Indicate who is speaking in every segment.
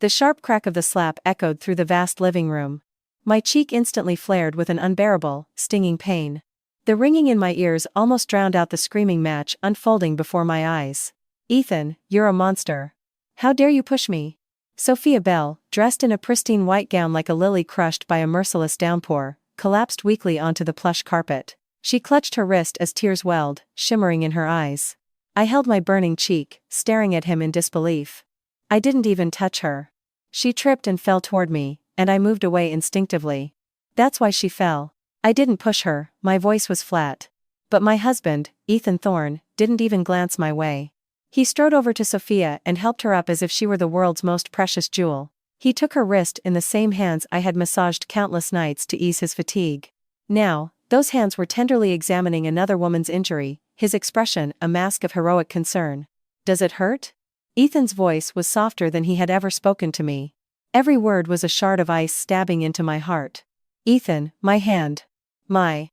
Speaker 1: The sharp crack of the slap echoed through the vast living room. My cheek instantly flared with an unbearable, stinging pain. The ringing in my ears almost drowned out the screaming match unfolding before my eyes. "Ethan, you're a monster. How dare you push me?" Sophia Bell, dressed in a pristine white gown like a lily crushed by a merciless downpour, collapsed weakly onto the plush carpet. She clutched her wrist as tears welled, shimmering in her eyes. I held my burning cheek, staring at him in disbelief. I didn't even touch her. She tripped and fell toward me, and I moved away instinctively. That's why she fell. I didn't push her, my voice was flat. But my husband, Ethan Thorne, didn't even glance my way. He strode over to Sophia and helped her up as if she were the world's most precious jewel. He took her wrist in the same hands I had massaged countless nights to ease his fatigue. Now, those hands were tenderly examining another woman's injury, his expression a mask of heroic concern. "Does it hurt?" Ethan's voice was softer than he had ever spoken to me. Every word was a shard of ice stabbing into my heart. "Ethan, my hand. My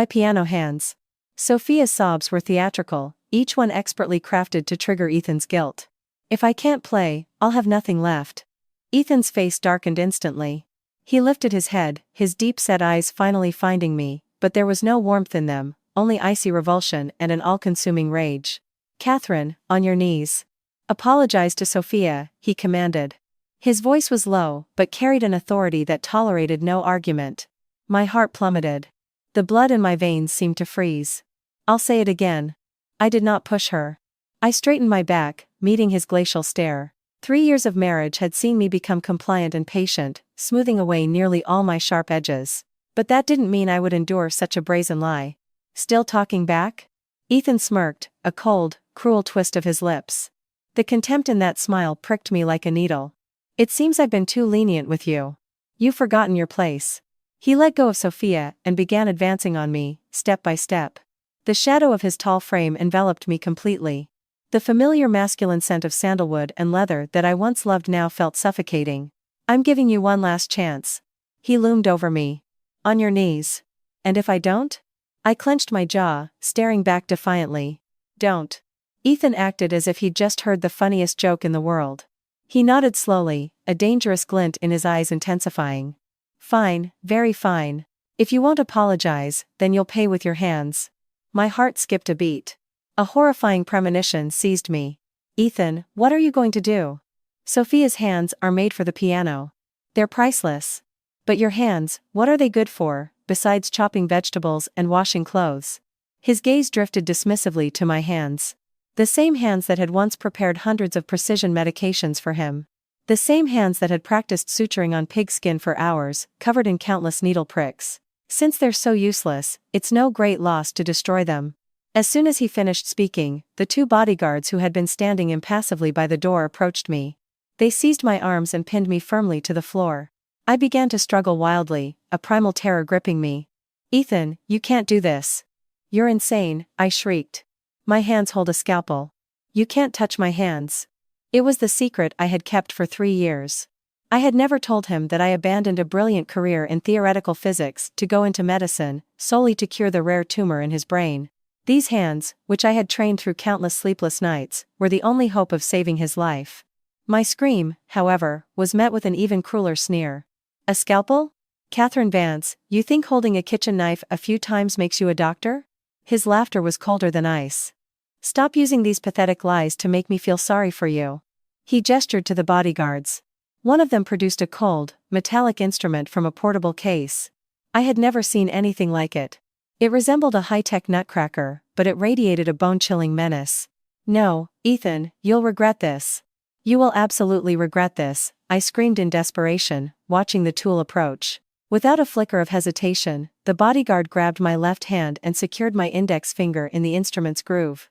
Speaker 1: piano hands." Sophia's sobs were theatrical, each one expertly crafted to trigger Ethan's guilt. "If I can't play, I'll have nothing left." Ethan's face darkened instantly. He lifted his head, his deep-set eyes finally finding me, but there was no warmth in them, only icy revulsion and an all-consuming rage. "Catherine, on your knees. Apologize to Sophia," he commanded. His voice was low, but carried an authority that tolerated no argument. My heart plummeted. The blood in my veins seemed to freeze. "I'll say it again. I did not push her." I straightened my back, meeting his glacial stare. 3 years of marriage had seen me become compliant and patient, smoothing away nearly all my sharp edges. But that didn't mean I would endure such a brazen lie. "Still talking back?" Ethan smirked, a cold, cruel twist of his lips. The contempt in that smile pricked me like a needle. "It seems I've been too lenient with you. You've forgotten your place." He let go of Sophia and began advancing on me, step by step. The shadow of his tall frame enveloped me completely. The familiar masculine scent of sandalwood and leather that I once loved now felt suffocating. "I'm giving you one last chance." He loomed over me. "On your knees. And if I don't?" I clenched my jaw, staring back defiantly. "Don't." Ethan acted as if he'd just heard the funniest joke in the world. He nodded slowly, a dangerous glint in his eyes intensifying. "Fine, very fine. If you won't apologize, then you'll pay with your hands." My heart skipped a beat. A horrifying premonition seized me. "Ethan, what are you going to do?" "Sophia's hands are made for the piano. They're priceless. But your hands, what are they good for, besides chopping vegetables and washing clothes?" His gaze drifted dismissively to my hands. The same hands that had once prepared hundreds of precision medications for him. The same hands that had practiced suturing on pigskin for hours, covered in countless needle pricks. Since they're so useless, it's no great loss to destroy them. As soon as he finished speaking, the 2 bodyguards who had been standing impassively by the door approached me. They seized my arms and pinned me firmly to the floor. I began to struggle wildly, a primal terror gripping me. "Ethan, you can't do this. You're insane," I shrieked. "My hands hold a scalpel. You can't touch my hands." It was the secret I had kept for 3 years. I had never told him that I abandoned a brilliant career in theoretical physics to go into medicine, solely to cure the rare tumor in his brain. These hands, which I had trained through countless sleepless nights, were the only hope of saving his life. My scream, however, was met with an even crueler sneer. "A scalpel? Catherine Vance, you think holding a kitchen knife a few times makes you a doctor?" His laughter was colder than ice. "Stop using these pathetic lies to make me feel sorry for you." He gestured to the bodyguards. One of them produced a cold, metallic instrument from a portable case. I had never seen anything like it. It resembled a high-tech nutcracker, but it radiated a bone-chilling menace. "No, Ethan, you'll regret this. You will absolutely regret this," I screamed in desperation, watching the tool approach. Without a flicker of hesitation, the bodyguard grabbed my left hand and secured my index finger in the instrument's groove.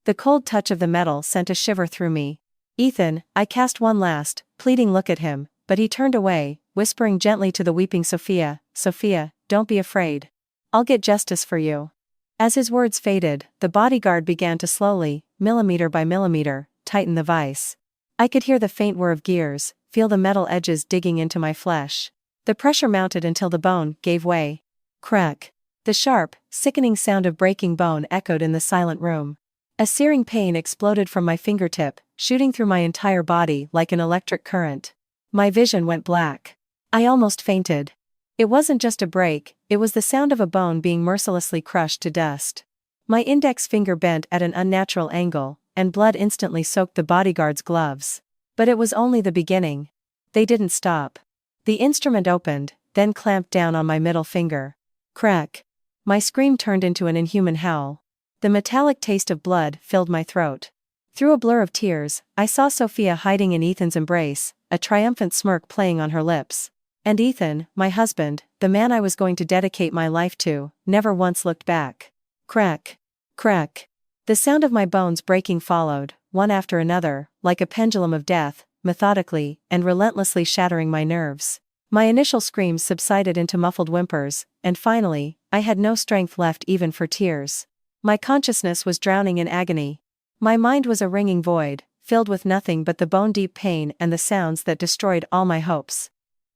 Speaker 1: The cold touch of the metal sent a shiver through me. "Ethan," I cast one last, pleading look at him, but he turned away, whispering gently to the weeping Sophia, "Sophia, don't be afraid. I'll get justice for you." As his words faded, the bodyguard began to slowly, millimeter by millimeter, tighten the vise. I could hear the faint whir of gears, feel the metal edges digging into my flesh. The pressure mounted until the bone gave way. Crack. The sharp, sickening sound of breaking bone echoed in the silent room. A searing pain exploded from my fingertip, shooting through my entire body like an electric current. My vision went black. I almost fainted. It wasn't just a break, it was the sound of a bone being mercilessly crushed to dust. My index finger bent at an unnatural angle, and blood instantly soaked the bodyguard's gloves. But it was only the beginning. They didn't stop. The instrument opened, then clamped down on my middle finger. Crack. My scream turned into an inhuman howl. The metallic taste of blood filled my throat. Through a blur of tears, I saw Sophia hiding in Ethan's embrace, a triumphant smirk playing on her lips. And Ethan, my husband, the man I was going to dedicate my life to, never once looked back. Crack. Crack. The sound of my bones breaking followed, one after another, like a pendulum of death, methodically and relentlessly shattering my nerves. My initial screams subsided into muffled whimpers, and finally, I had no strength left even for tears. My consciousness was drowning in agony. My mind was a ringing void, filled with nothing but the bone-deep pain and the sounds that destroyed all my hopes.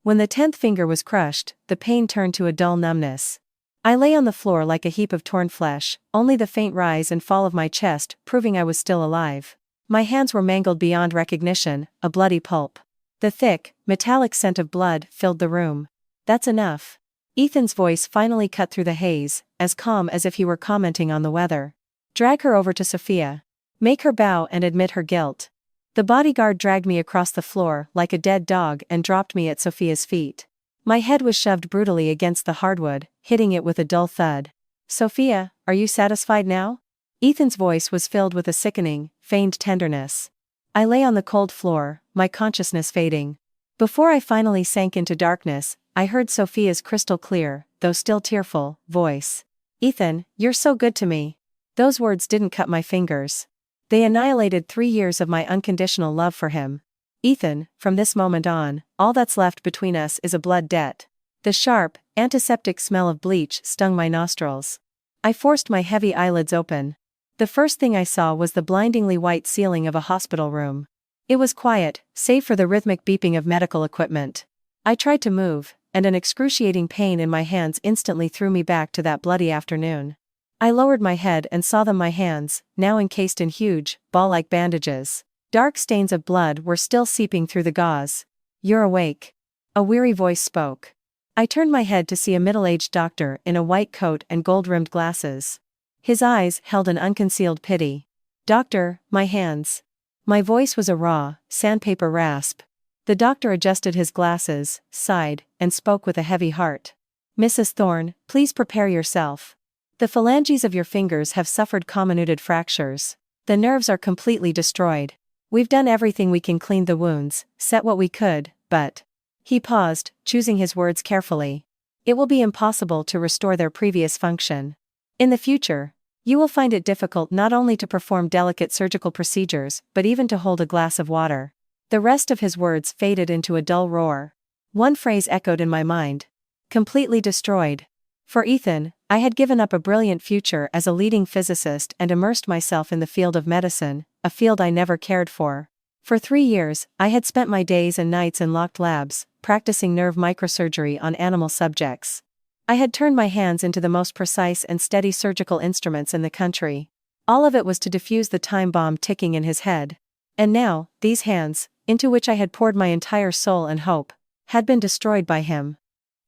Speaker 1: When the 10th finger was crushed, the pain turned to a dull numbness. I lay on the floor like a heap of torn flesh, only the faint rise and fall of my chest proving I was still alive. My hands were mangled beyond recognition, a bloody pulp. The thick, metallic scent of blood filled the room. That's enough. Ethan's voice finally cut through the haze, as calm as if he were commenting on the weather. Drag her over to Sophia. Make her bow and admit her guilt. The bodyguard dragged me across the floor like a dead dog and dropped me at Sophia's feet. My head was shoved brutally against the hardwood, hitting it with a dull thud. Sophia, are you satisfied now? Ethan's voice was filled with a sickening, feigned tenderness. I lay on the cold floor, my consciousness fading. Before I finally sank into darkness, I heard Sophia's crystal clear, though still tearful, voice. Ethan, you're so good to me. Those words didn't cut my fingers. They annihilated 3 years of my unconditional love for him. Ethan, from this moment on, all that's left between us is a blood debt. The sharp, antiseptic smell of bleach stung my nostrils. I forced my heavy eyelids open. The first thing I saw was the blindingly white ceiling of a hospital room. It was quiet, save for the rhythmic beeping of medical equipment. I tried to move, and an excruciating pain in my hands instantly threw me back to that bloody afternoon. I lowered my head and saw my hands, now encased in huge, ball-like bandages. Dark stains of blood were still seeping through the gauze. You're awake. A weary voice spoke. I turned my head to see a middle-aged doctor in a white coat and gold-rimmed glasses. His eyes held an unconcealed pity. Doctor, my hands. My voice was a raw, sandpaper rasp. The doctor adjusted his glasses, sighed, and spoke with a heavy heart. Mrs. Thorne, please prepare yourself. The phalanges of your fingers have suffered comminuted fractures. The nerves are completely destroyed. We've done everything we can clean the wounds, set what we could, but... He paused, choosing his words carefully. It will be impossible to restore their previous function. In the future, you will find it difficult not only to perform delicate surgical procedures, but even to hold a glass of water. The rest of his words faded into a dull roar. One phrase echoed in my mind. Completely destroyed. For Ethan, I had given up a brilliant future as a leading physicist and immersed myself in the field of medicine, a field I never cared for. For 3 years, I had spent my days and nights in locked labs, practicing nerve microsurgery on animal subjects. I had turned my hands into the most precise and steady surgical instruments in the country. All of it was to defuse the time bomb ticking in his head. And now, these hands, into which I had poured my entire soul and hope, had been destroyed by him.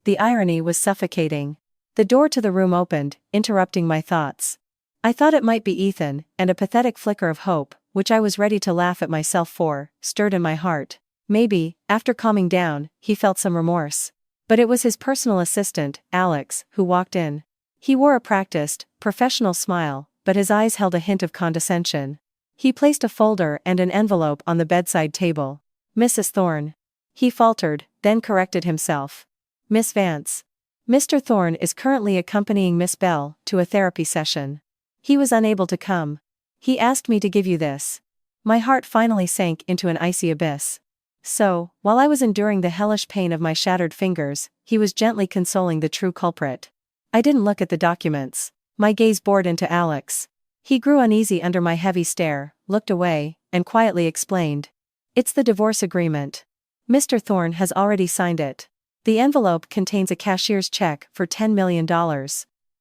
Speaker 1: The irony was suffocating. The door to the room opened, interrupting my thoughts. I thought it might be Ethan, and a pathetic flicker of hope, which I was ready to laugh at myself for, stirred in my heart. Maybe, after calming down, he felt some remorse. But it was his personal assistant, Alex, who walked in. He wore a practiced, professional smile, but his eyes held a hint of condescension. He placed a folder and an envelope on the bedside table. Mrs. Thorne. He faltered, then corrected himself. Miss Vance. Mr. Thorne is currently accompanying Miss Bell to a therapy session. He was unable to come. He asked me to give you this. My heart finally sank into an icy abyss. So, while I was enduring the hellish pain of my shattered fingers, he was gently consoling the true culprit. I didn't look at the documents. My gaze bored into Alex. He grew uneasy under my heavy stare, looked away, and quietly explained. It's the divorce agreement. Mr. Thorne has already signed it. The envelope contains a cashier's check for $10 million.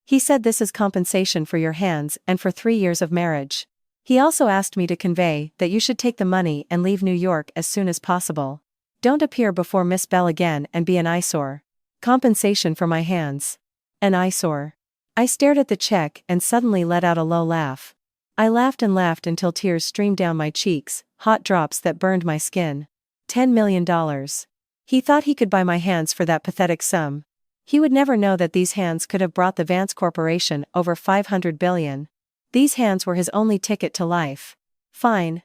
Speaker 1: He said this is compensation for your hands and for 3 years of marriage. He also asked me to convey that you should take the money and leave New York as soon as possible. Don't appear before Miss Bell again and be an eyesore. Compensation for my hands. An eyesore. I stared at the check and suddenly let out a low laugh. I laughed and laughed until tears streamed down my cheeks, hot drops that burned my skin. $10 million. He thought he could buy my hands for that pathetic sum. He would never know that these hands could have brought the Vance Corporation over $500 billion. These hands were his only ticket to life. Fine.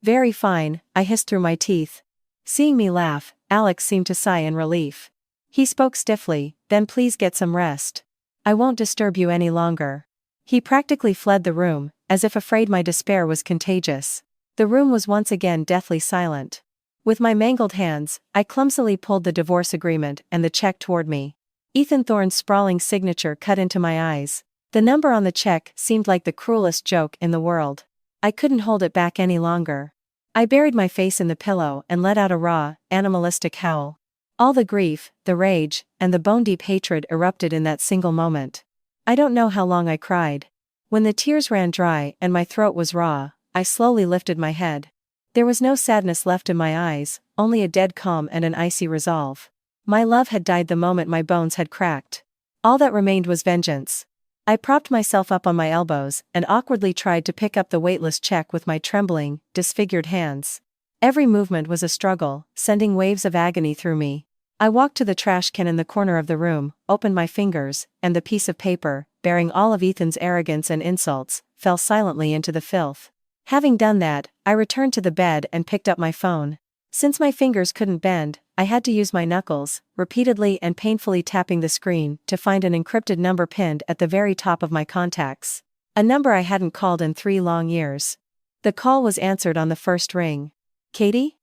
Speaker 1: Very fine, I hissed through my teeth. Seeing me laugh, Alex seemed to sigh in relief. He spoke stiffly, then please get some rest. I won't disturb you any longer. He practically fled the room, as if afraid my despair was contagious. The room was once again deathly silent. With my mangled hands, I clumsily pulled the divorce agreement and the check toward me. Ethan Thorne's sprawling signature cut into my eyes. The number on the check seemed like the cruelest joke in the world. I couldn't hold it back any longer. I buried my face in the pillow and let out a raw, animalistic howl. All the grief, the rage, and the bone-deep hatred erupted in that single moment. I don't know how long I cried. When the tears ran dry and my throat was raw, I slowly lifted my head. There was no sadness left in my eyes, only a dead calm and an icy resolve. My love had died the moment my bones had cracked. All that remained was vengeance. I propped myself up on my elbows and awkwardly tried to pick up the weightless check with my trembling, disfigured hands. Every movement was a struggle, sending waves of agony through me. I walked to the trash can in the corner of the room, opened my fingers, and the piece of paper, bearing all of Ethan's arrogance and insults, fell silently into the filth. Having done that, I returned to the bed and picked up my phone. Since my fingers couldn't bend, I had to use my knuckles, repeatedly and painfully tapping the screen to find an encrypted number pinned at the very top of my contacts. A number I hadn't called in 3 long years. The call was answered on the first ring. Katie?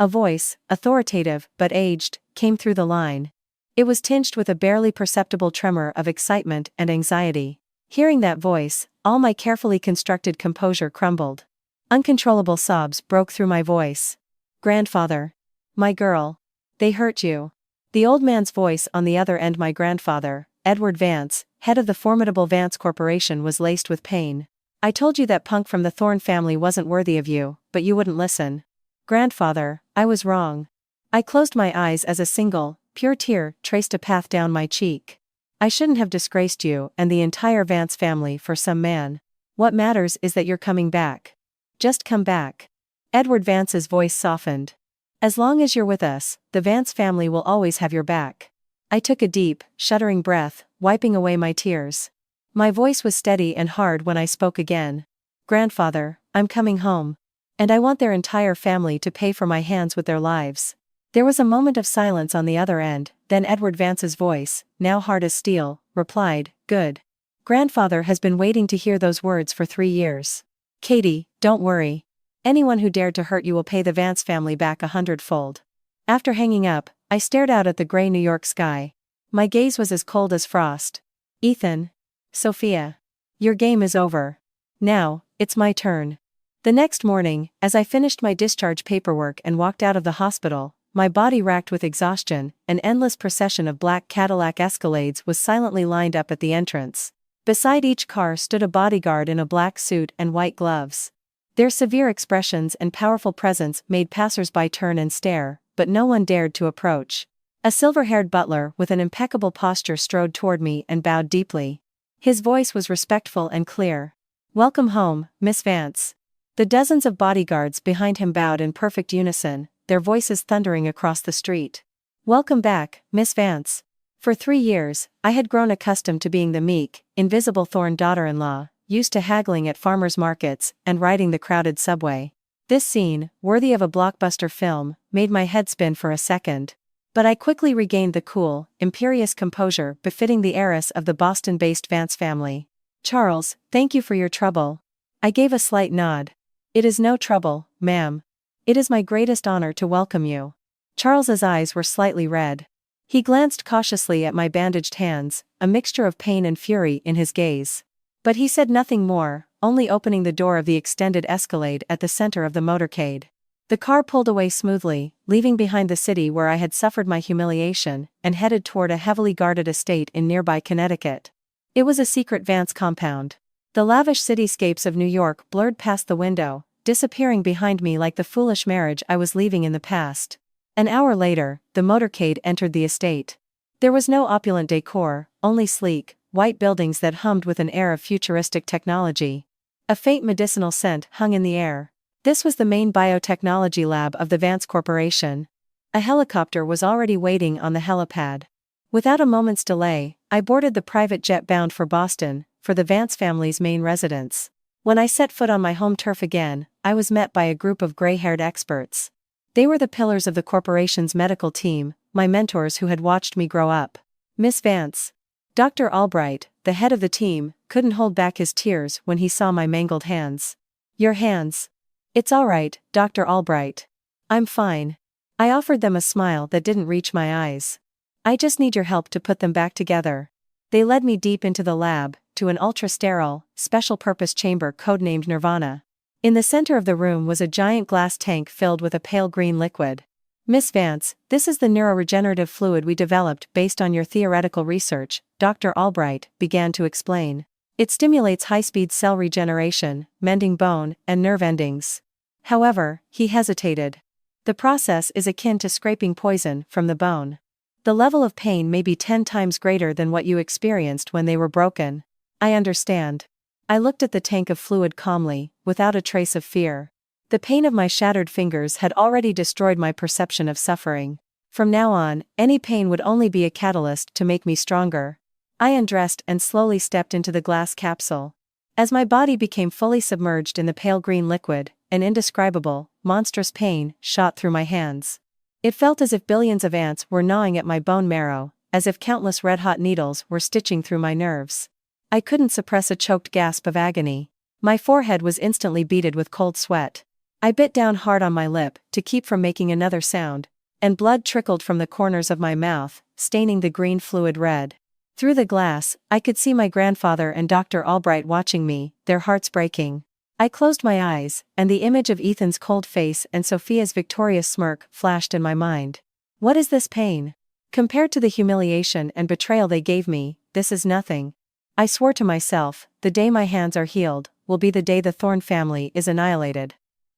Speaker 1: A voice, authoritative but aged, came through the line. It was tinged with a barely perceptible tremor of excitement and anxiety. Hearing that voice, all my carefully constructed composure crumbled. Uncontrollable sobs broke through my voice. Grandfather. My girl. They hurt you. The old man's voice on the other end, my grandfather, Edward Vance, head of the formidable Vance Corporation, was laced with pain. I told you that punk from the Thorne family wasn't worthy of you, but you wouldn't listen. Grandfather, I was wrong. I closed my eyes as a single, pure tear traced a path down my cheek. I shouldn't have disgraced you and the entire Vance family for some man. What matters is that you're coming back. Just come back. Edward Vance's voice softened. As long as you're with us, the Vance family will always have your back. I took a deep, shuddering breath, wiping away my tears. My voice was steady and hard when I spoke again. Grandfather, I'm coming home. And I want their entire family to pay for my hands with their lives. There was a moment of silence on the other end, then Edward Vance's voice, now hard as steel, replied, Good. Grandfather has been waiting to hear those words for 3 years. Katie, don't worry. Anyone who dared to hurt you will pay the Vance family back 100-fold. After hanging up, I stared out at the gray New York sky. My gaze was as cold as frost. Ethan. Sophia. Your game is over. Now, it's my turn. The next morning, as I finished my discharge paperwork and walked out of the hospital, my body racked with exhaustion, an endless procession of black Cadillac Escalades was silently lined up at the entrance. Beside each car stood a bodyguard in a black suit and white gloves. Their severe expressions and powerful presence made passers-by turn and stare, but no one dared to approach. A silver-haired butler with an impeccable posture strode toward me and bowed deeply. His voice was respectful and clear. Welcome home, Miss Vance. The dozens of bodyguards behind him bowed in perfect unison, their voices thundering across the street. Welcome back, Miss Vance. For 3 years, I had grown accustomed to being the meek, invisible Thorne daughter-in-law, used to haggling at farmers' markets and riding the crowded subway. This scene, worthy of a blockbuster film, made my head spin for a second. But I quickly regained the cool, imperious composure befitting the heiress of the Boston-based Vance family. Charles, thank you for your trouble. I gave a slight nod. It is no trouble, ma'am. It is my greatest honor to welcome you. Charles's eyes were slightly red. He glanced cautiously at my bandaged hands, a mixture of pain and fury in his gaze. But he said nothing more, only opening the door of the extended Escalade at the center of the motorcade. The car pulled away smoothly, leaving behind the city where I had suffered my humiliation, and headed toward a heavily guarded estate in nearby Connecticut. It was a secret Vance compound. The lavish cityscapes of New York blurred past the window, disappearing behind me like the foolish marriage I was leaving in the past. An hour later, the motorcade entered the estate. There was no opulent decor, only sleek, white buildings that hummed with an air of futuristic technology. A faint medicinal scent hung in the air. This was the main biotechnology lab of the Vance Corporation. A helicopter was already waiting on the helipad. Without a moment's delay, I boarded the private jet bound for Boston, for the Vance family's main residence. When I set foot on my home turf again, I was met by a group of gray-haired experts. They were the pillars of the corporation's medical team, my mentors who had watched me grow up. Miss Vance. Dr. Albright, the head of the team, couldn't hold back his tears when he saw my mangled hands. Your hands. It's all right, Dr. Albright. I'm fine. I offered them a smile that didn't reach my eyes. I just need your help to put them back together. They led me deep into the lab, to an ultra-sterile, special-purpose chamber codenamed Nirvana. In the center of the room was a giant glass tank filled with a pale green liquid. Miss Vance, this is the neuroregenerative fluid we developed based on your theoretical research, Dr. Albright began to explain. It stimulates high-speed cell regeneration, mending bone and nerve endings. However, he hesitated. The process is akin to scraping poison from the bone. The level of pain may be 10 times greater than what you experienced when they were broken. I understand. I looked at the tank of fluid calmly, without a trace of fear. The pain of my shattered fingers had already destroyed my perception of suffering. From now on, any pain would only be a catalyst to make me stronger. I undressed and slowly stepped into the glass capsule. As my body became fully submerged in the pale green liquid, an indescribable, monstrous pain shot through my hands. It felt as if billions of ants were gnawing at my bone marrow, as if countless red-hot needles were stitching through my nerves. I couldn't suppress a choked gasp of agony. My forehead was instantly beaded with cold sweat. I bit down hard on my lip to keep from making another sound, and blood trickled from the corners of my mouth, staining the green fluid red. Through the glass, I could see my grandfather and Dr. Albright watching me, their hearts breaking. I closed my eyes, and the image of Ethan's cold face and Sophia's victorious smirk flashed in my mind. What is this pain? Compared to the humiliation and betrayal they gave me, this is nothing. I swore to myself, the day my hands are healed, will be the day the Thorne family is annihilated.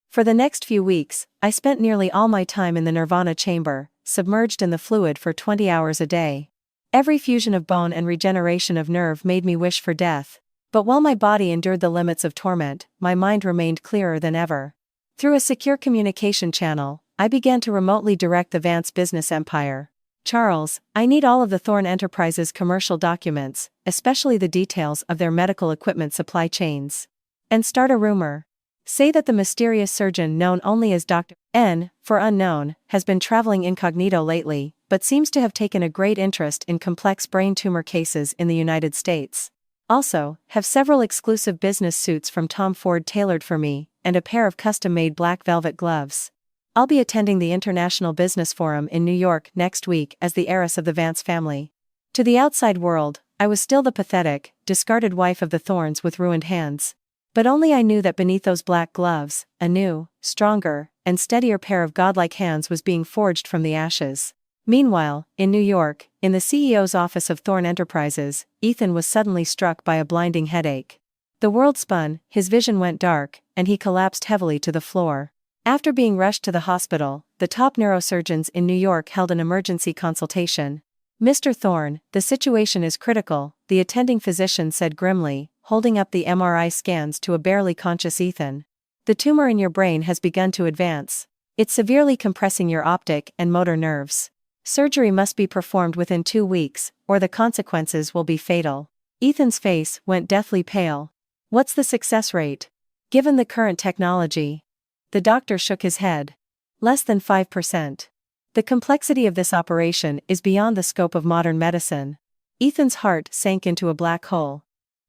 Speaker 1: For the next few weeks, I spent nearly all my time in the Nirvana chamber, submerged in the fluid for 20 hours a day. Every fusion of bone and regeneration of nerve made me wish for death. But while my body endured the limits of torment, my mind remained clearer than ever. Through a secure communication channel, I began to remotely direct the Vance business empire. Charles, I need all of the Thorne Enterprises commercial documents, especially the details of their medical equipment supply chains. And start a rumor. Say that the mysterious surgeon known only as Dr. N, for unknown, has been traveling incognito lately, but seems to have taken a great interest in complex brain tumor cases in the United States. Also, have several exclusive business suits from Tom Ford tailored for me, and a pair of custom-made black velvet gloves. I'll be attending the International Business Forum in New York next week as the heiress of the Vance family. To the outside world, I was still the pathetic, discarded wife of the Thornes with ruined hands. But only I knew that beneath those black gloves, a new, stronger, and steadier pair of godlike hands was being forged from the ashes. Meanwhile, in New York, in the CEO's office of Thorne Enterprises, Ethan was suddenly struck by a blinding headache. The world spun, his vision went dark, and he collapsed heavily to the floor. After being rushed to the hospital, the top neurosurgeons in New York held an emergency consultation. Mr. Thorne, the situation is critical, the attending physician said grimly, holding up the MRI scans to a barely conscious Ethan. The tumor in your brain has begun to advance. It's severely compressing your optic and motor nerves. Surgery must be performed within 2 weeks, or the consequences will be fatal. Ethan's face went deathly pale. What's the success rate? Given the current technology? The doctor shook his head. Less than 5%. The complexity of this operation is beyond the scope of modern medicine. Ethan's heart sank into a black hole.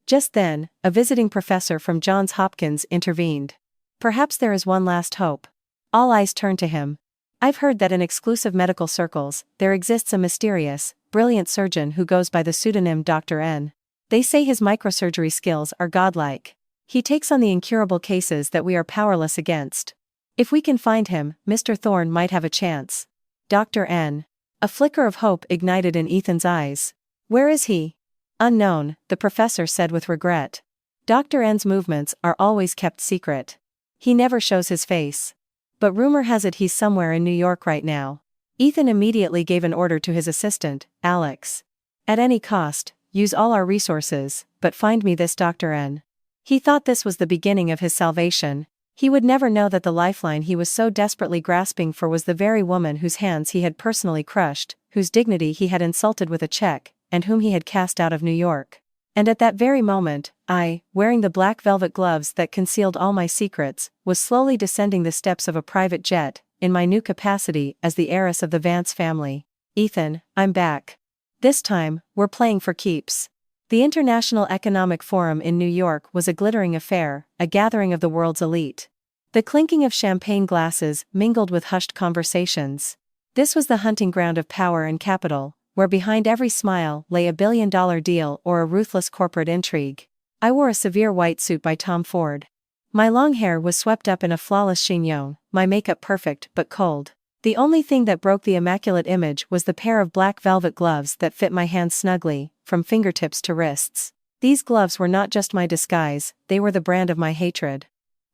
Speaker 1: Just then, a visiting professor from Johns Hopkins intervened. Perhaps there is one last hope. All eyes turned to him. I've heard that in exclusive medical circles, there exists a mysterious, brilliant surgeon who goes by the pseudonym Dr. N. They say his microsurgery skills are godlike. He takes on the incurable cases that we are powerless against. If we can find him, Mr. Thorne might have a chance. Dr. N. A flicker of hope ignited in Ethan's eyes. Where is he? Unknown, the professor said with regret. Dr. N's movements are always kept secret. He never shows his face. But rumor has it he's somewhere in New York right now. Ethan immediately gave an order to his assistant, Alex. At any cost, use all our resources, but find me this Dr. N. He thought this was the beginning of his salvation. He would never know that the lifeline he was so desperately grasping for was the very woman whose hands he had personally crushed, whose dignity he had insulted with a check, and whom he had cast out of New York. And at that very moment, I, wearing the black velvet gloves that concealed all my secrets, was slowly descending the steps of a private jet, in my new capacity as the heiress of the Vance family. Ethan, I'm back. This time, we're playing for keeps. The International Economic Forum in New York was a glittering affair, a gathering of the world's elite. The clinking of champagne glasses mingled with hushed conversations. This was the hunting ground of power and capital, where behind every smile lay a billion-dollar deal or a ruthless corporate intrigue. I wore a severe white suit by Tom Ford. My long hair was swept up in a flawless chignon, my makeup perfect but cold. The only thing that broke the immaculate image was the pair of black velvet gloves that fit my hands snugly, from fingertips to wrists. These gloves were not just my disguise, they were the brand of my hatred.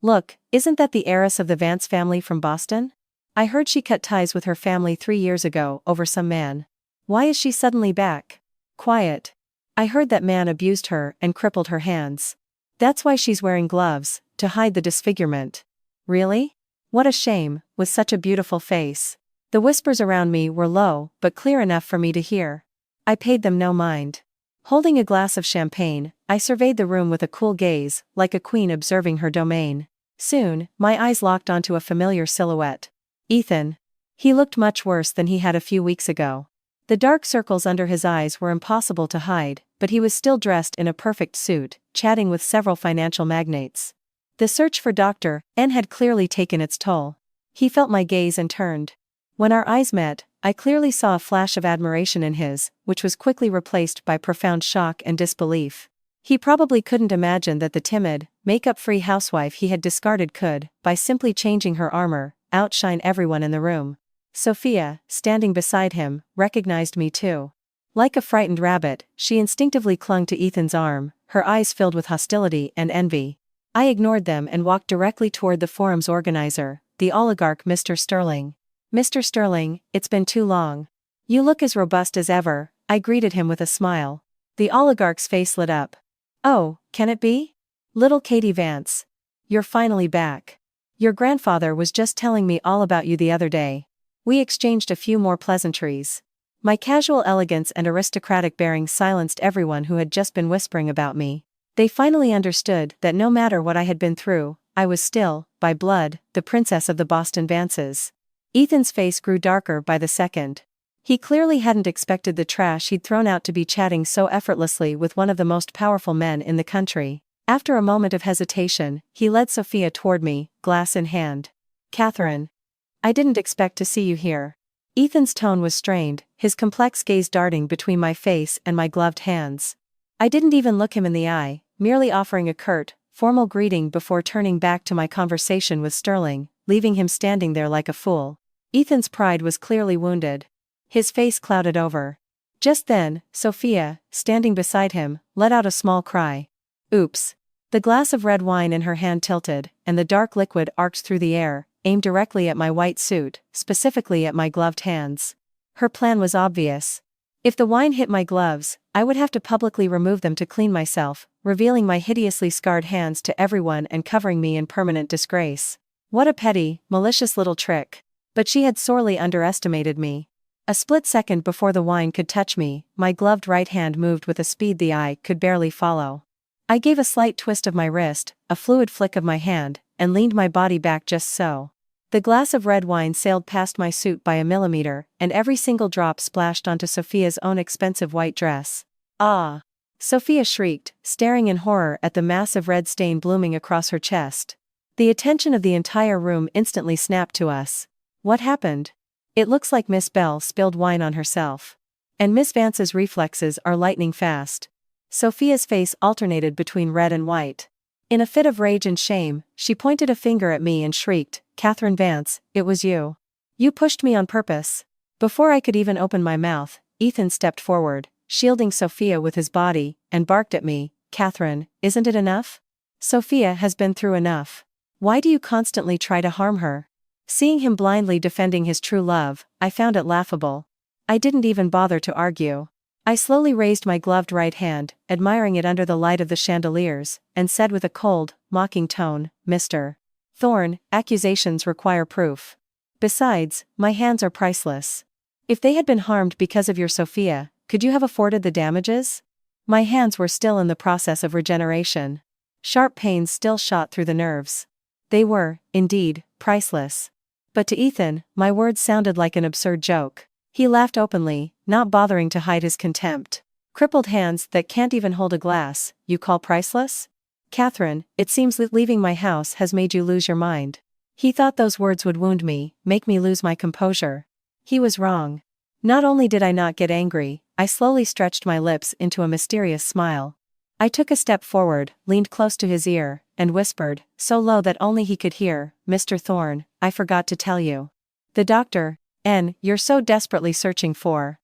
Speaker 1: Look, isn't that the heiress of the Vance family from Boston? I heard she cut ties with her family 3 years ago over some man. Why is she suddenly back? Quiet. I heard that man abused her and crippled her hands. That's why she's wearing gloves, to hide the disfigurement. Really? What a shame, with such a beautiful face. The whispers around me were low, but clear enough for me to hear. I paid them no mind. Holding a glass of champagne, I surveyed the room with a cool gaze, like a queen observing her domain. Soon, my eyes locked onto a familiar silhouette. Ethan. He looked much worse than he had a few weeks ago. The dark circles under his eyes were impossible to hide, but he was still dressed in a perfect suit, chatting with several financial magnates. The search for Dr. N had clearly taken its toll. He felt my gaze and turned. When our eyes met, I clearly saw a flash of admiration in his, which was quickly replaced by profound shock and disbelief. He probably couldn't imagine that the timid, makeup-free housewife he had discarded could, by simply changing her armor, outshine everyone in the room. Sophia, standing beside him, recognized me too. Like a frightened rabbit, she instinctively clung to Ethan's arm, her eyes filled with hostility and envy. I ignored them and walked directly toward the forum's organizer, the oligarch Mr. Sterling. Mr. Sterling, it's been too long. You look as robust as ever, I greeted him with a smile. The oligarch's face lit up. Oh, can it be? Little Katie Vance. You're finally back. Your grandfather was just telling me all about you the other day. We exchanged a few more pleasantries. My casual elegance and aristocratic bearing silenced everyone who had just been whispering about me. They finally understood that no matter what I had been through, I was still, by blood, the princess of the Boston Vances. Ethan's face grew darker by the second. He clearly hadn't expected the trash he'd thrown out to be chatting so effortlessly with one of the most powerful men in the country. After a moment of hesitation, he led Sophia toward me, glass in hand. Catherine. I didn't expect to see you here. Ethan's tone was strained, his complex gaze darting between my face and my gloved hands. I didn't even look him in the eye, merely offering a curt, formal greeting before turning back to my conversation with Sterling, leaving him standing there like a fool. Ethan's pride was clearly wounded. His face clouded over. Just then, Sophia, standing beside him, let out a small cry. Oops. The glass of red wine in her hand tilted, and the dark liquid arced through the air, aimed directly at my white suit, specifically at my gloved hands. Her plan was obvious. If the wine hit my gloves, I would have to publicly remove them to clean myself, revealing my hideously scarred hands to everyone and covering me in permanent disgrace. What a petty, malicious little trick. But she had sorely underestimated me. A split second before the wine could touch me, my gloved right hand moved with a speed the eye could barely follow. I gave a slight twist of my wrist, a fluid flick of my hand, and leaned my body back just so. The glass of red wine sailed past my suit by a millimeter, and every single drop splashed onto Sophia's own expensive white dress. Ah! Sophia shrieked, staring in horror at the massive red stain blooming across her chest. The attention of the entire room instantly snapped to us. What happened? It looks like Miss Bell spilled wine on herself. And Miss Vance's reflexes are lightning fast. Sophia's face alternated between red and white. In a fit of rage and shame, she pointed a finger at me and shrieked, Catherine Vance, it was you. You pushed me on purpose. Before I could even open my mouth, Ethan stepped forward, shielding Sophia with his body, and barked at me, Catherine, isn't it enough? Sophia has been through enough. Why do you constantly try to harm her? Seeing him blindly defending his true love, I found it laughable. I didn't even bother to argue. I slowly raised my gloved right hand, admiring it under the light of the chandeliers, and said with a cold, mocking tone, "Mr. Thorne, accusations require proof. Besides, my hands are priceless. If they had been harmed because of your Sophia, could you have afforded the damages?" My hands were still in the process of regeneration. Sharp pains still shot through the nerves. They were, indeed, priceless. But to Ethan, my words sounded like an absurd joke. He laughed openly, not bothering to hide his contempt. "Crippled hands that can't even hold a glass, you call priceless? Catherine, it seems that leaving my house has made you lose your mind." He thought those words would wound me, make me lose my composure. He was wrong. Not only did I not get angry, I slowly stretched my lips into a mysterious smile. I took a step forward, leaned close to his ear, and whispered, so low that only he could hear, "Mr. Thorne, I forgot to tell you. The doctor, you're so desperately searching for.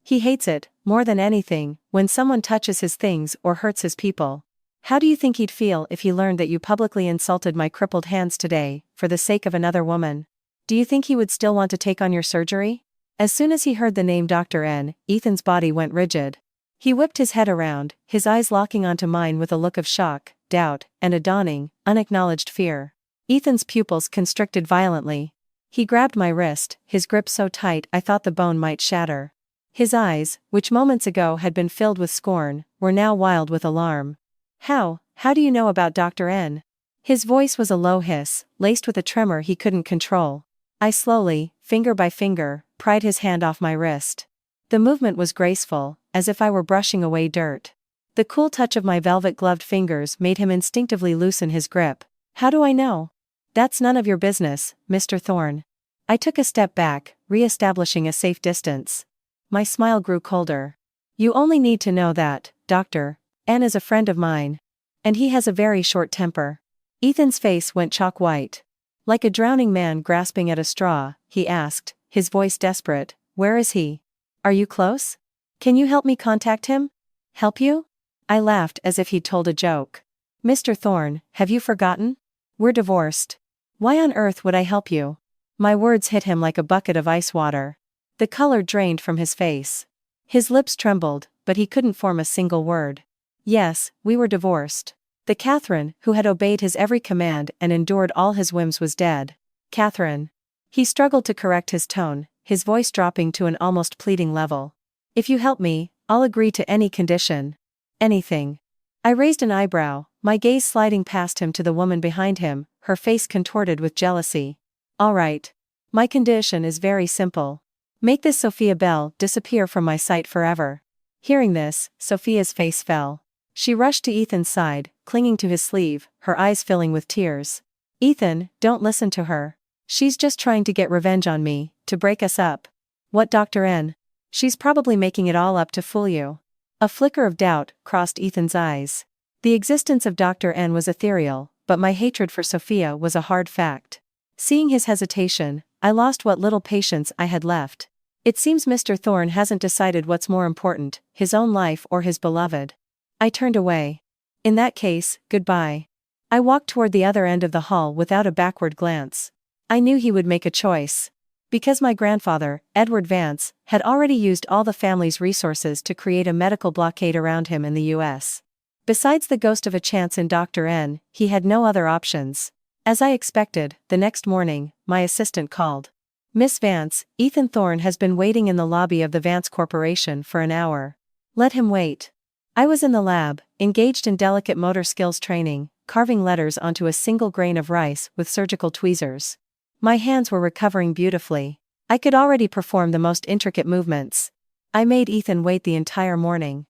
Speaker 1: He hates it, more than anything, when someone touches his things or hurts his people. How do you think he'd feel if he learned that you publicly insulted my crippled hands today, for the sake of another woman? Do you think he would still want to take on your surgery?" As soon as he heard the name Dr. N, Ethan's body went rigid. He whipped his head around, his eyes locking onto mine with a look of shock, doubt, and a dawning, unacknowledged fear. Ethan's pupils constricted violently. He grabbed my wrist, his grip so tight I thought the bone might shatter. His eyes, which moments ago had been filled with scorn, were now wild with alarm. How do you know about Dr. N? His voice was a low hiss, laced with a tremor he couldn't control. I slowly, finger by finger, pried his hand off my wrist. The movement was graceful, as if I were brushing away dirt. The cool touch of my velvet-gloved fingers made him instinctively loosen his grip. "How do I know?" "That's none of your business, Mr. Thorne." I took a step back, re-establishing a safe distance. My smile grew colder. "You only need to know that, Dr. N is a friend of mine. And he has a very short temper." Ethan's face went chalk white. Like a drowning man grasping at a straw, he asked, his voice desperate, "Where is he? Are you close? Can you help me contact him?" "Help you?" I laughed as if he'd told a joke. "Mr. Thorne, have you forgotten? We're divorced. Why on earth would I help you?" My words hit him like a bucket of ice water. The color drained from his face. His lips trembled, but he couldn't form a single word. Yes, we were divorced. The Catherine, who had obeyed his every command and endured all his whims, was dead. Catherine. He struggled to correct his tone, his voice dropping to an almost pleading level. "If you help me, I'll agree to any condition. Anything." I raised an eyebrow, my gaze sliding past him to the woman behind him, her face contorted with jealousy. "All right. My condition is very simple. Make this Sophia Bell disappear from my sight forever." Hearing this, Sophia's face fell. She rushed to Ethan's side, clinging to his sleeve, her eyes filling with tears. "Ethan, don't listen to her. She's just trying to get revenge on me, to break us up." "What, Dr. N? She's probably making it all up to fool you." A flicker of doubt crossed Ethan's eyes. The existence of Dr. N was ethereal, but my hatred for Sophia was a hard fact. Seeing his hesitation, I lost what little patience I had left. "It seems Mr. Thorne hasn't decided what's more important, his own life or his beloved." I turned away. "In that case, goodbye." I walked toward the other end of the hall without a backward glance. I knew he would make a choice. Because my grandfather, Edward Vance, had already used all the family's resources to create a medical blockade around him in the U.S. Besides the ghost of a chance in Dr. N, he had no other options. As I expected, the next morning, my assistant called. "Miss Vance, Ethan Thorne has been waiting in the lobby of the Vance Corporation for an hour." "Let him wait." I was in the lab, engaged in delicate motor skills training, carving letters onto a single grain of rice with surgical tweezers. My hands were recovering beautifully. I could already perform the most intricate movements. I made Ethan wait the entire morning.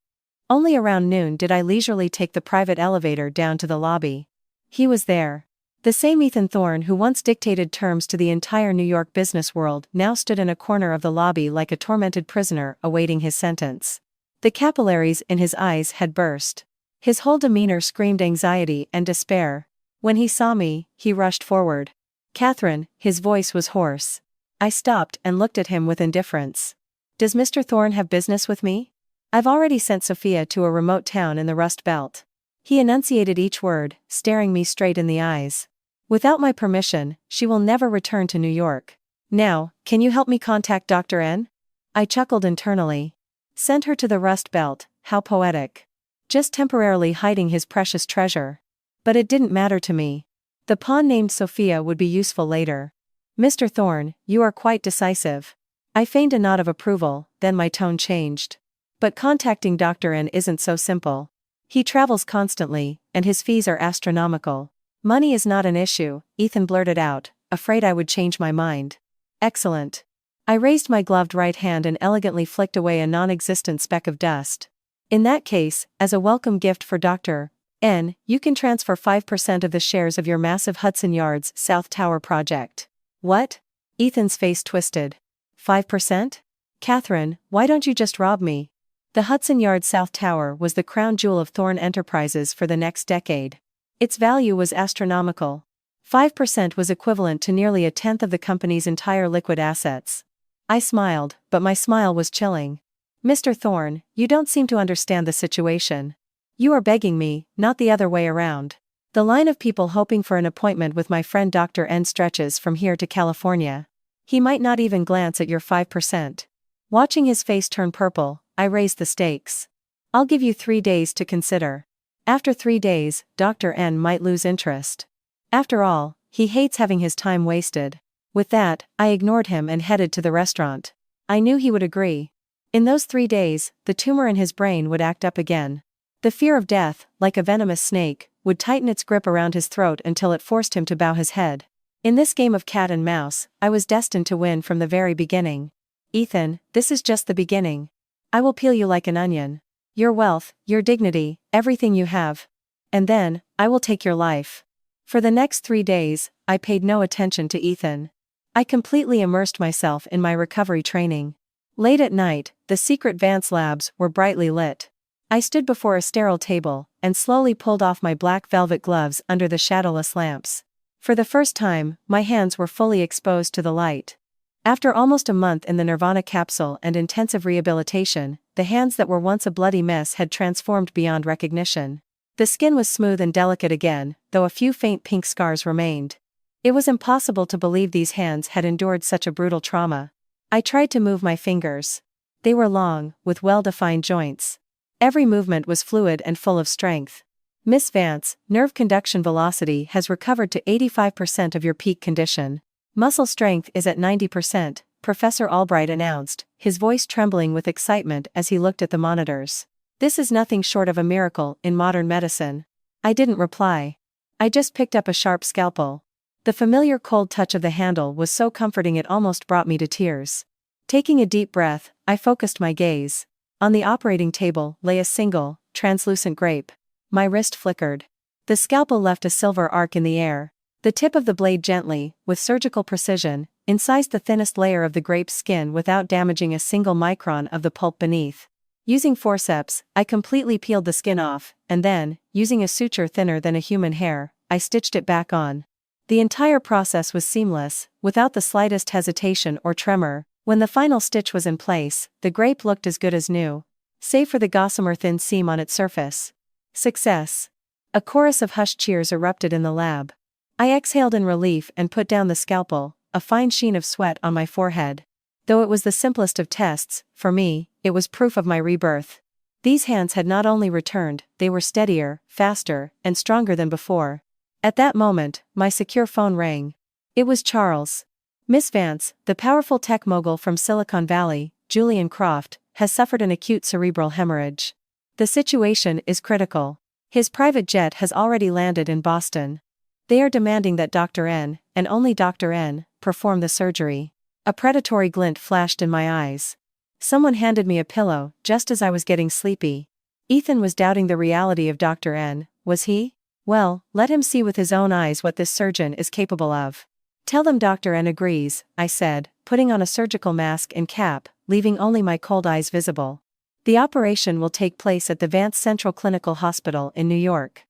Speaker 1: Only around noon did I leisurely take the private elevator down to the lobby. He was there. The same Ethan Thorne who once dictated terms to the entire New York business world now stood in a corner of the lobby like a tormented prisoner awaiting his sentence. The capillaries in his eyes had burst. His whole demeanor screamed anxiety and despair. When he saw me, he rushed forward. "Catherine," his voice was hoarse. I stopped and looked at him with indifference. "Does Mr. Thorne have business with me?" "I've already sent Sophia to a remote town in the Rust Belt." He enunciated each word, staring me straight in the eyes. Without my permission, she will never return to New York. Now, can you help me contact Dr. N? I chuckled internally. Send her to the Rust Belt, how poetic. Just temporarily hiding his precious treasure. But it didn't matter to me. The pawn named Sophia would be useful later. Mr. Thorne, you are quite decisive. I feigned a nod of approval, then my tone changed. But contacting Dr. N isn't so simple. He travels constantly, and his fees are astronomical. Money is not an issue, Ethan blurted out, afraid I would change my mind. Excellent. I raised my gloved right hand and elegantly flicked away a non-existent speck of dust. In that case, as a welcome gift for Dr. N, you can transfer 5% of the shares of your massive Hudson Yards South Tower project. What? Ethan's face twisted. 5%? Catherine, why don't you just rob me? The Hudson Yards South Tower was the crown jewel of Thorne Enterprises for the next decade. Its value was astronomical. 5% was equivalent to nearly a tenth of the company's entire liquid assets. I smiled, but my smile was chilling. Mr. Thorne, you don't seem to understand the situation. You are begging me, not the other way around. The line of people hoping for an appointment with my friend Dr. N stretches from here to California. He might not even glance at your 5%. Watching his face turn purple, I raised the stakes. I'll give you 3 days to consider. After 3 days, Dr. N might lose interest. After all, he hates having his time wasted. With that, I ignored him and headed to the restaurant. I knew he would agree. In those 3 days, the tumor in his brain would act up again. The fear of death, like a venomous snake, would tighten its grip around his throat until it forced him to bow his head. In this game of cat and mouse, I was destined to win from the very beginning. Ethan, this is just the beginning. I will peel you like an onion. Your wealth, your dignity, everything you have. And then, I will take your life. For the next 3 days, I paid no attention to Ethan. I completely immersed myself in my recovery training. Late at night, the secret Vance labs were brightly lit. I stood before a sterile table, and slowly pulled off my black velvet gloves under the shadowless lamps. For the first time, my hands were fully exposed to the light. After almost a month in the Nirvana capsule and intensive rehabilitation, the hands that were once a bloody mess had transformed beyond recognition. The skin was smooth and delicate again, though a few faint pink scars remained. It was impossible to believe these hands had endured such a brutal trauma. I tried to move my fingers. They were long, with well-defined joints. Every movement was fluid and full of strength. Miss Vance, nerve conduction velocity has recovered to 85% of your peak condition. Muscle strength is at 90%, Professor Albright announced, his voice trembling with excitement as he looked at the monitors. This is nothing short of a miracle in modern medicine. I didn't reply. I just picked up a sharp scalpel. The familiar cold touch of the handle was so comforting it almost brought me to tears. Taking a deep breath, I focused my gaze. On the operating table lay a single, translucent grape. My wrist flickered. The scalpel left a silver arc in the air. The tip of the blade gently, with surgical precision, incised the thinnest layer of the grape's skin without damaging a single micron of the pulp beneath. Using forceps, I completely peeled the skin off, and then, using a suture thinner than a human hair, I stitched it back on. The entire process was seamless, without the slightest hesitation or tremor. When the final stitch was in place, the grape looked as good as new, save for the gossamer thin seam on its surface. Success! A chorus of hushed cheers erupted in the lab. I exhaled in relief and put down the scalpel, a fine sheen of sweat on my forehead. Though it was the simplest of tests, for me, it was proof of my rebirth. These hands had not only returned, they were steadier, faster, and stronger than before. At that moment, my secure phone rang. It was Charles. Miss Vance, the powerful tech mogul from Silicon Valley, Julian Croft, has suffered an acute cerebral hemorrhage. The situation is critical. His private jet has already landed in Boston. They are demanding that Dr. N, and only Dr. N, perform the surgery. A predatory glint flashed in my eyes. Someone handed me a pillow, just as I was getting sleepy. Ethan was doubting the reality of Dr. N, was he? Well, let him see with his own eyes what this surgeon is capable of. Tell them Dr. N agrees, I said, putting on a surgical mask and cap, leaving only my cold eyes visible. The operation will take place at the Vance Central Clinical Hospital in New York.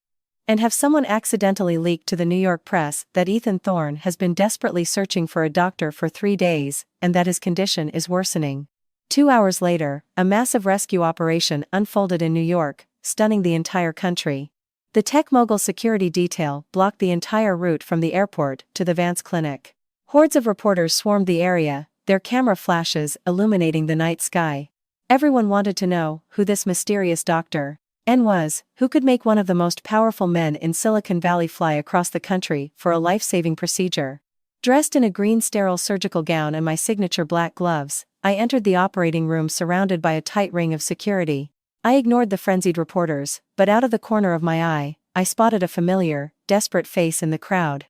Speaker 1: And have someone accidentally leaked to the New York press that Ethan Thorne has been desperately searching for a doctor for 3 days, and that his condition is worsening. 2 hours later, a massive rescue operation unfolded in New York, stunning the entire country. The tech mogul security detail blocked the entire route from the airport to the Vance clinic. Hordes of reporters swarmed the area, their camera flashes illuminating the night sky. Everyone wanted to know who this mysterious Dr. N was, who could make one of the most powerful men in Silicon Valley fly across the country for a life-saving procedure. Dressed in a green sterile surgical gown and my signature black gloves, I entered the operating room surrounded by a tight ring of security. I ignored the frenzied reporters, but out of the corner of my eye, I spotted a familiar, desperate face in the crowd.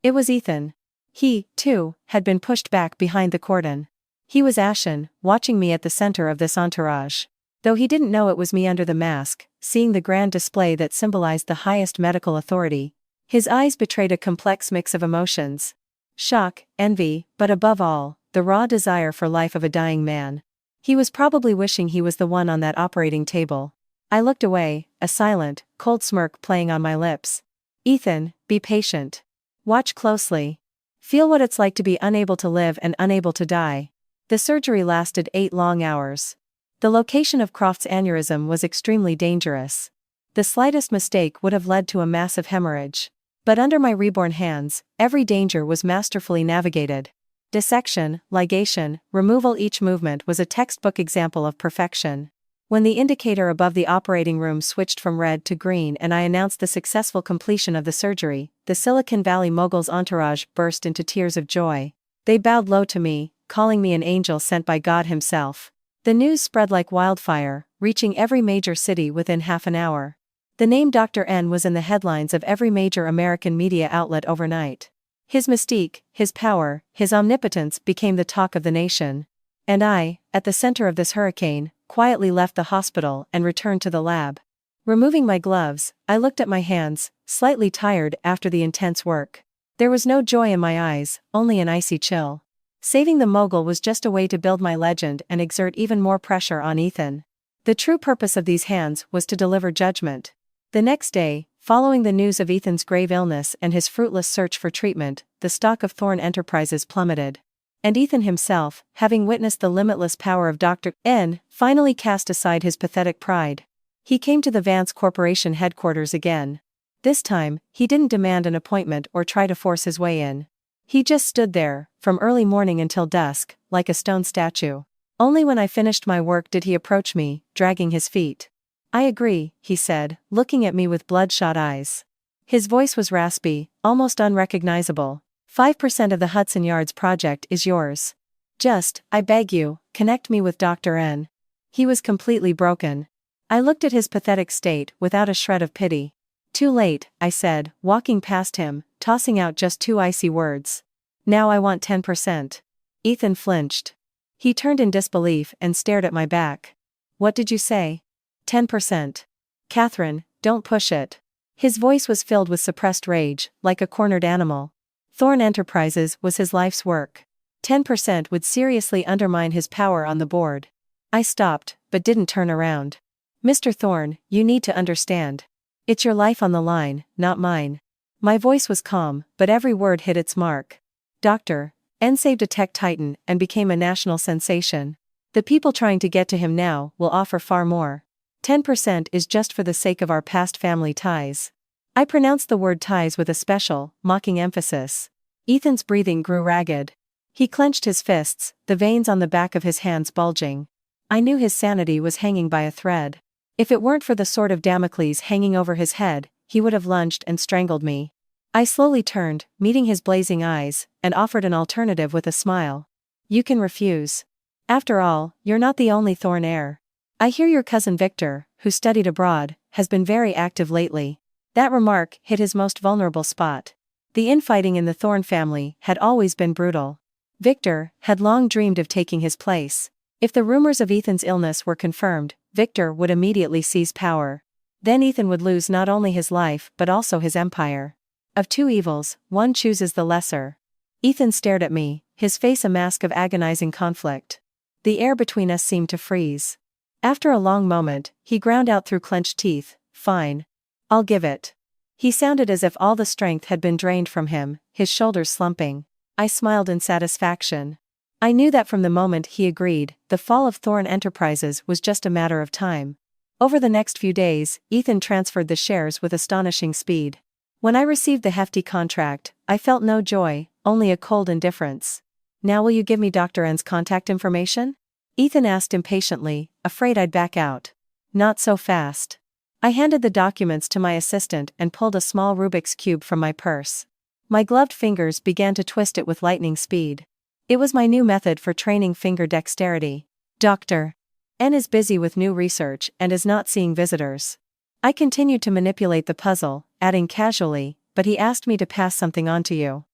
Speaker 1: It was Ethan. He, too, had been pushed back behind the cordon. He was ashen, watching me at the center of this entourage. Though he didn't know it was me under the mask, seeing the grand display that symbolized the highest medical authority, his eyes betrayed a complex mix of emotions. Shock, envy, but above all, the raw desire for life of a dying man. He was probably wishing he was the one on that operating table. I looked away, a silent, cold smirk playing on my lips. Ethan, be patient. Watch closely. Feel what it's like to be unable to live and unable to die. The surgery lasted 8 long hours. The location of Croft's aneurysm was extremely dangerous. The slightest mistake would have led to a massive hemorrhage. But under my reborn hands, every danger was masterfully navigated. Dissection, ligation, removal, each movement was a textbook example of perfection. When the indicator above the operating room switched from red to green and I announced the successful completion of the surgery, the Silicon Valley mogul's entourage burst into tears of joy. They bowed low to me, calling me an angel sent by God himself. The news spread like wildfire, reaching every major city within half an hour. The name Dr. N was in the headlines of every major American media outlet overnight. His mystique, his power, his omnipotence became the talk of the nation. And I, at the center of this hurricane, quietly left the hospital and returned to the lab. Removing my gloves, I looked at my hands, slightly tired after the intense work. There was no joy in my eyes, only an icy chill. Saving the mogul was just a way to build my legend and exert even more pressure on Ethan. The true purpose of these hands was to deliver judgment. The next day, following the news of Ethan's grave illness and his fruitless search for treatment, the stock of Thorne Enterprises plummeted. And Ethan himself, having witnessed the limitless power of Dr. N, finally cast aside his pathetic pride. He came to the Vance Corporation headquarters again. This time, he didn't demand an appointment or try to force his way in. He just stood there, from early morning until dusk, like a stone statue. Only when I finished my work did he approach me, dragging his feet. I agree, he said, looking at me with bloodshot eyes. His voice was raspy, almost unrecognizable. 5% of the Hudson Yards project is yours. Just, I beg you, connect me with Dr. N. He was completely broken. I looked at his pathetic state without a shred of pity. Too late, I said, walking past him, tossing out just 2 icy words. Now I want 10%. Ethan flinched. He turned in disbelief and stared at my back. What did you say? 10%. Catherine, don't push it. His voice was filled with suppressed rage, like a cornered animal. Thorne Enterprises was his life's work. 10% would seriously undermine his power on the board. I stopped, but didn't turn around. Mr. Thorne, you need to understand. It's your life on the line, not mine. My voice was calm, but every word hit its mark. Dr. N saved a tech titan and became a national sensation. The people trying to get to him now will offer far more. 10% is just for the sake of our past family ties. I pronounced the word ties with a special, mocking emphasis. Ethan's breathing grew ragged. He clenched his fists, the veins on the back of his hands bulging. I knew his sanity was hanging by a thread. If it weren't for the sword of Damocles hanging over his head, he would have lunged and strangled me. I slowly turned, meeting his blazing eyes, and offered an alternative with a smile. You can refuse. After all, you're not the only Thorne heir. I hear your cousin Victor, who studied abroad, has been very active lately. That remark hit his most vulnerable spot. The infighting in the Thorne family had always been brutal. Victor had long dreamed of taking his place. If the rumors of Ethan's illness were confirmed, Victor would immediately seize power. Then Ethan would lose not only his life but also his empire. Of 2 evils, one chooses the lesser. Ethan stared at me, his face a mask of agonizing conflict. The air between us seemed to freeze. After a long moment, he ground out through clenched teeth, "Fine. I'll give it." He sounded as if all the strength had been drained from him, his shoulders slumping. I smiled in satisfaction. I knew that from the moment he agreed, the fall of Thorne Enterprises was just a matter of time. Over the next few days, Ethan transferred the shares with astonishing speed. When I received the hefty contract, I felt no joy, only a cold indifference. "Now will you give me Dr. N's contact information?" Ethan asked impatiently, afraid I'd back out. "Not so fast." I handed the documents to my assistant and pulled a small Rubik's Cube from my purse. My gloved fingers began to twist it with lightning speed. It was my new method for training finger dexterity. "Dr. N is busy with new research and is not seeing visitors." I continued to manipulate the puzzle, adding casually, "But he asked me to pass something on to you."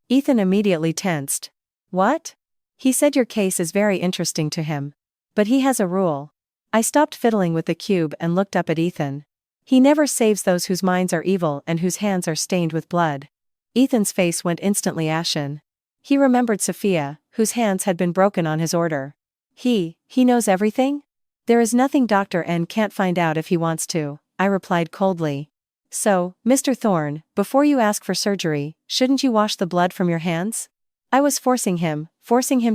Speaker 1: Ethan immediately tensed. "What?" "He said your case is very interesting to him. But he has a rule." I stopped fiddling with the cube and looked up at Ethan. "He never saves those whose minds are evil and whose hands are stained with blood." Ethan's face went instantly ashen. He remembered Sophia, whose hands had been broken on his order. He knows everything? "There is nothing Dr. N can't find out if he wants to," I replied coldly. "So, Mr. Thorne, before you ask for surgery, shouldn't you wash the blood from your hands?" I was forcing him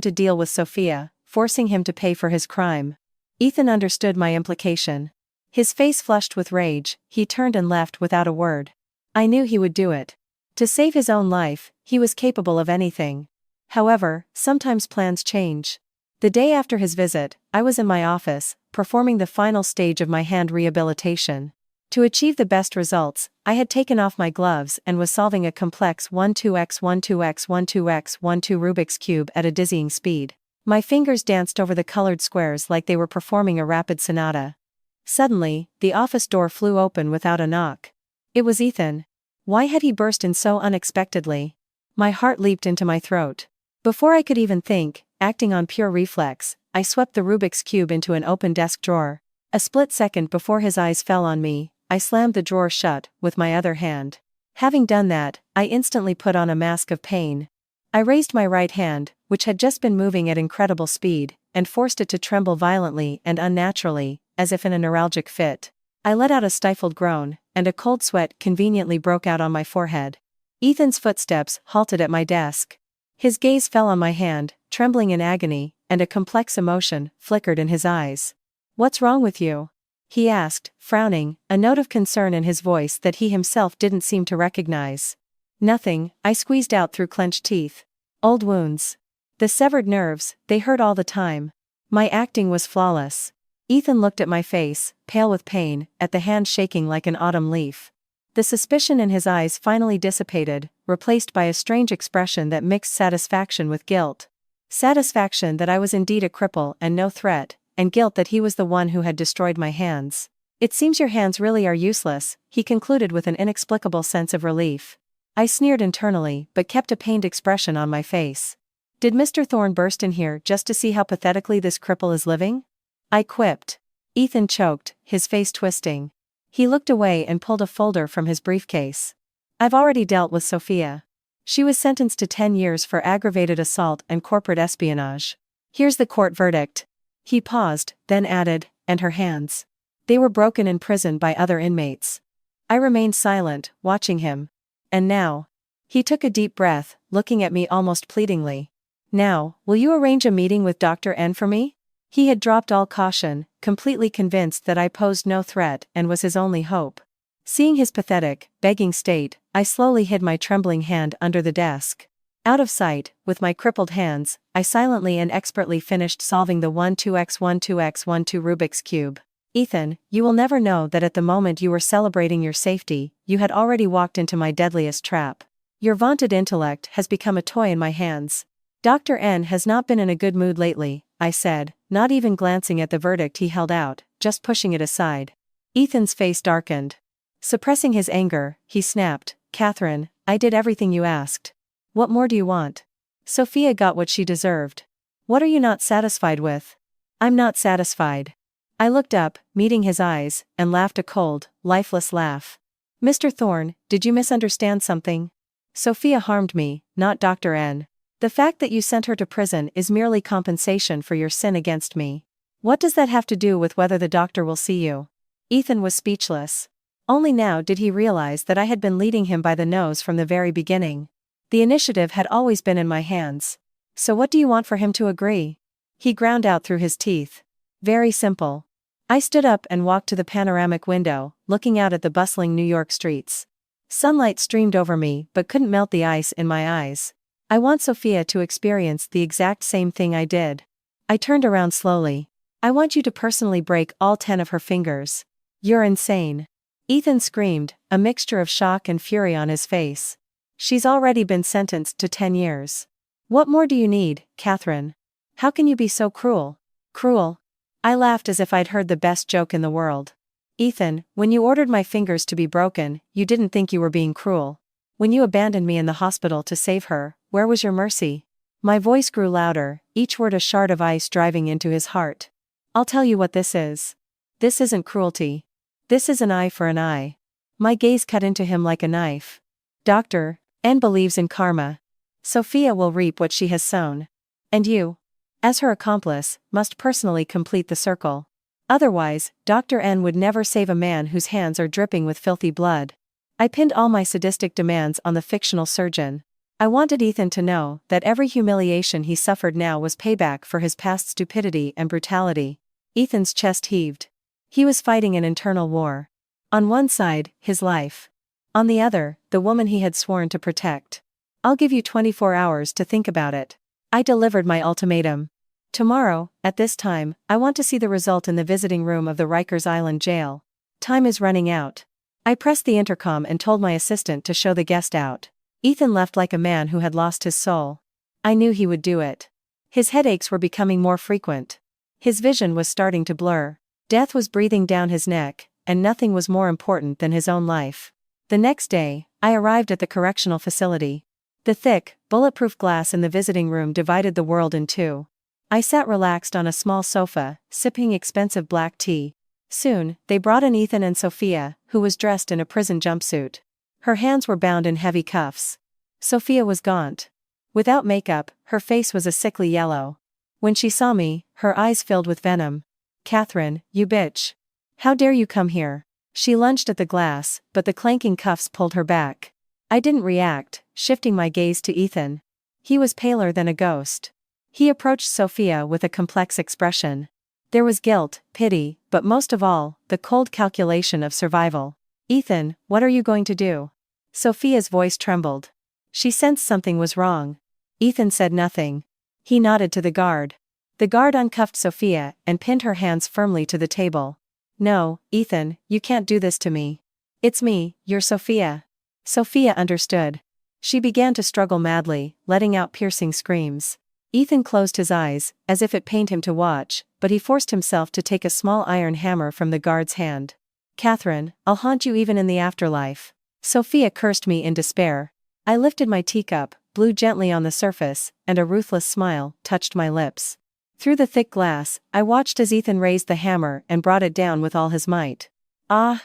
Speaker 1: to deal with Sophia, forcing him to pay for his crime. Ethan understood my implication. His face flushed with rage, he turned and left without a word. I knew he would do it. To save his own life, he was capable of anything. However, sometimes plans change. The day after his visit, I was in my office, performing the final stage of my hand rehabilitation. To achieve the best results, I had taken off my gloves and was solving a complex 12x12x12x12 Rubik's Cube at a dizzying speed. My fingers danced over the colored squares like they were performing a rapid sonata. Suddenly, the office door flew open without a knock. It was Ethan. Why had he burst in so unexpectedly? My heart leaped into my throat. Before I could even think, acting on pure reflex, I swept the Rubik's Cube into an open desk drawer. A split second before his eyes fell on me, I slammed the drawer shut with my other hand. Having done that, I instantly put on a mask of pain. I raised my right hand, which had just been moving at incredible speed, and forced it to tremble violently and unnaturally, as if in a neuralgic fit. I let out a stifled groan, and a cold sweat conveniently broke out on my forehead. Ethan's footsteps halted at my desk. His gaze fell on my hand, trembling in agony, and a complex emotion flickered in his eyes. "What's wrong with you?" he asked, frowning, a note of concern in his voice that he himself didn't seem to recognize. "Nothing," I squeezed out through clenched teeth. "Old wounds. The severed nerves, they hurt all the time." My acting was flawless. Ethan looked at my face, pale with pain, at the hand shaking like an autumn leaf. The suspicion in his eyes finally dissipated, replaced by a strange expression that mixed satisfaction with guilt. Satisfaction that I was indeed a cripple and no threat, and guilt that he was the one who had destroyed my hands. "It seems your hands really are useless," he concluded with an inexplicable sense of relief. I sneered internally but kept a pained expression on my face. "Did Mr. Thorne burst in here just to see how pathetically this cripple is living?" I quipped. Ethan choked, his face twisting. He looked away and pulled a folder from his briefcase. "I've already dealt with Sophia. She was sentenced to 10 years for aggravated assault and corporate espionage. Here's the court verdict." He paused, then added, "And her hands. They were broken in prison by other inmates." I remained silent, watching him. "And now?" He took a deep breath, looking at me almost pleadingly. "Now, will you arrange a meeting with Dr. N for me?" He had dropped all caution, completely convinced that I posed no threat and was his only hope. Seeing his pathetic, begging state, I slowly hid my trembling hand under the desk. Out of sight, with my crippled hands, I silently and expertly finished solving the 12x12x12 Rubik's Cube. "Ethan, you will never know that at the moment you were celebrating your safety, you had already walked into my deadliest trap. Your vaunted intellect has become a toy in my hands." "Dr. N has not been in a good mood lately," I said, not even glancing at the verdict he held out, just pushing it aside. Ethan's face darkened. Suppressing his anger, he snapped, "Catherine, I did everything you asked. What more do you want? Sophia got what she deserved. What are you not satisfied with?" "I'm not satisfied." I looked up, meeting his eyes, and laughed a cold, lifeless laugh. "Mr. Thorne, did you misunderstand something? Sophia harmed me, not Dr. N. The fact that you sent her to prison is merely compensation for your sin against me. What does that have to do with whether the doctor will see you?" Ethan was speechless. Only now did he realize that I had been leading him by the nose from the very beginning. The initiative had always been in my hands. "So what do you want for him to agree?" He ground out through his teeth. "Very simple. I stood up and walked to the panoramic window, looking out at the bustling New York streets. Sunlight streamed over me but couldn't melt the ice in my eyes. I want Sophia to experience the exact same thing I did. I turned around slowly. I want you to personally break all 10 of her fingers. You're insane. Ethan screamed, a mixture of shock and fury on his face. She's already been sentenced to 10 years. What more do you need, Catherine? How can you be so cruel? Cruel? I laughed as if I'd heard the best joke in the world. Ethan, when you ordered my fingers to be broken, you didn't think you were being cruel. When you abandoned me in the hospital to save her, where was your mercy? My voice grew louder, each word a shard of ice driving into his heart. I'll tell you what this is. This isn't cruelty. This is an eye for an eye. My gaze cut into him like a knife. Dr. N believes in karma. Sophia will reap what she has sown. And you, as her accomplice, must personally complete the circle. Otherwise, Dr. N would never save a man whose hands are dripping with filthy blood. I pinned all my sadistic demands on the fictional surgeon. I wanted Ethan to know that every humiliation he suffered now was payback for his past stupidity and brutality. Ethan's chest heaved. He was fighting an internal war. On one side, his life. On the other, the woman he had sworn to protect. I'll give you 24 hours to think about it. I delivered my ultimatum. Tomorrow, at this time, I want to see the result in the visiting room of the Rikers Island jail. Time is running out. I pressed the intercom and told my assistant to show the guest out. Ethan left like a man who had lost his soul. I knew he would do it. His headaches were becoming more frequent. His vision was starting to blur. Death was breathing down his neck, and nothing was more important than his own life. The next day, I arrived at the correctional facility. The thick, bulletproof glass in the visiting room divided the world in two. I sat relaxed on a small sofa, sipping expensive black tea. Soon, they brought in Ethan and Sophia, who was dressed in a prison jumpsuit. Her hands were bound in heavy cuffs. Sophia was gaunt. Without makeup, her face was a sickly yellow. When she saw me, her eyes filled with venom. Catherine, you bitch. How dare you come here? She lunged at the glass, but the clanking cuffs pulled her back. I didn't react, shifting my gaze to Ethan. He was paler than a ghost. He approached Sophia with a complex expression. There was guilt, pity, but most of all, the cold calculation of survival. Ethan, what are you going to do? Sophia's voice trembled. She sensed something was wrong. Ethan said nothing. He nodded to the guard. The guard uncuffed Sophia and pinned her hands firmly to the table. No, Ethan, you can't do this to me. It's me, you're Sophia. Sophia understood. She began to struggle madly, letting out piercing screams. Ethan closed his eyes, as if it pained him to watch, but he forced himself to take a small iron hammer from the guard's hand. Catherine, I'll haunt you even in the afterlife. Sophia cursed me in despair. I lifted my teacup, blew gently on the surface, and a ruthless smile touched my lips. Through the thick glass, I watched as Ethan raised the hammer and brought it down with all his might. Ah!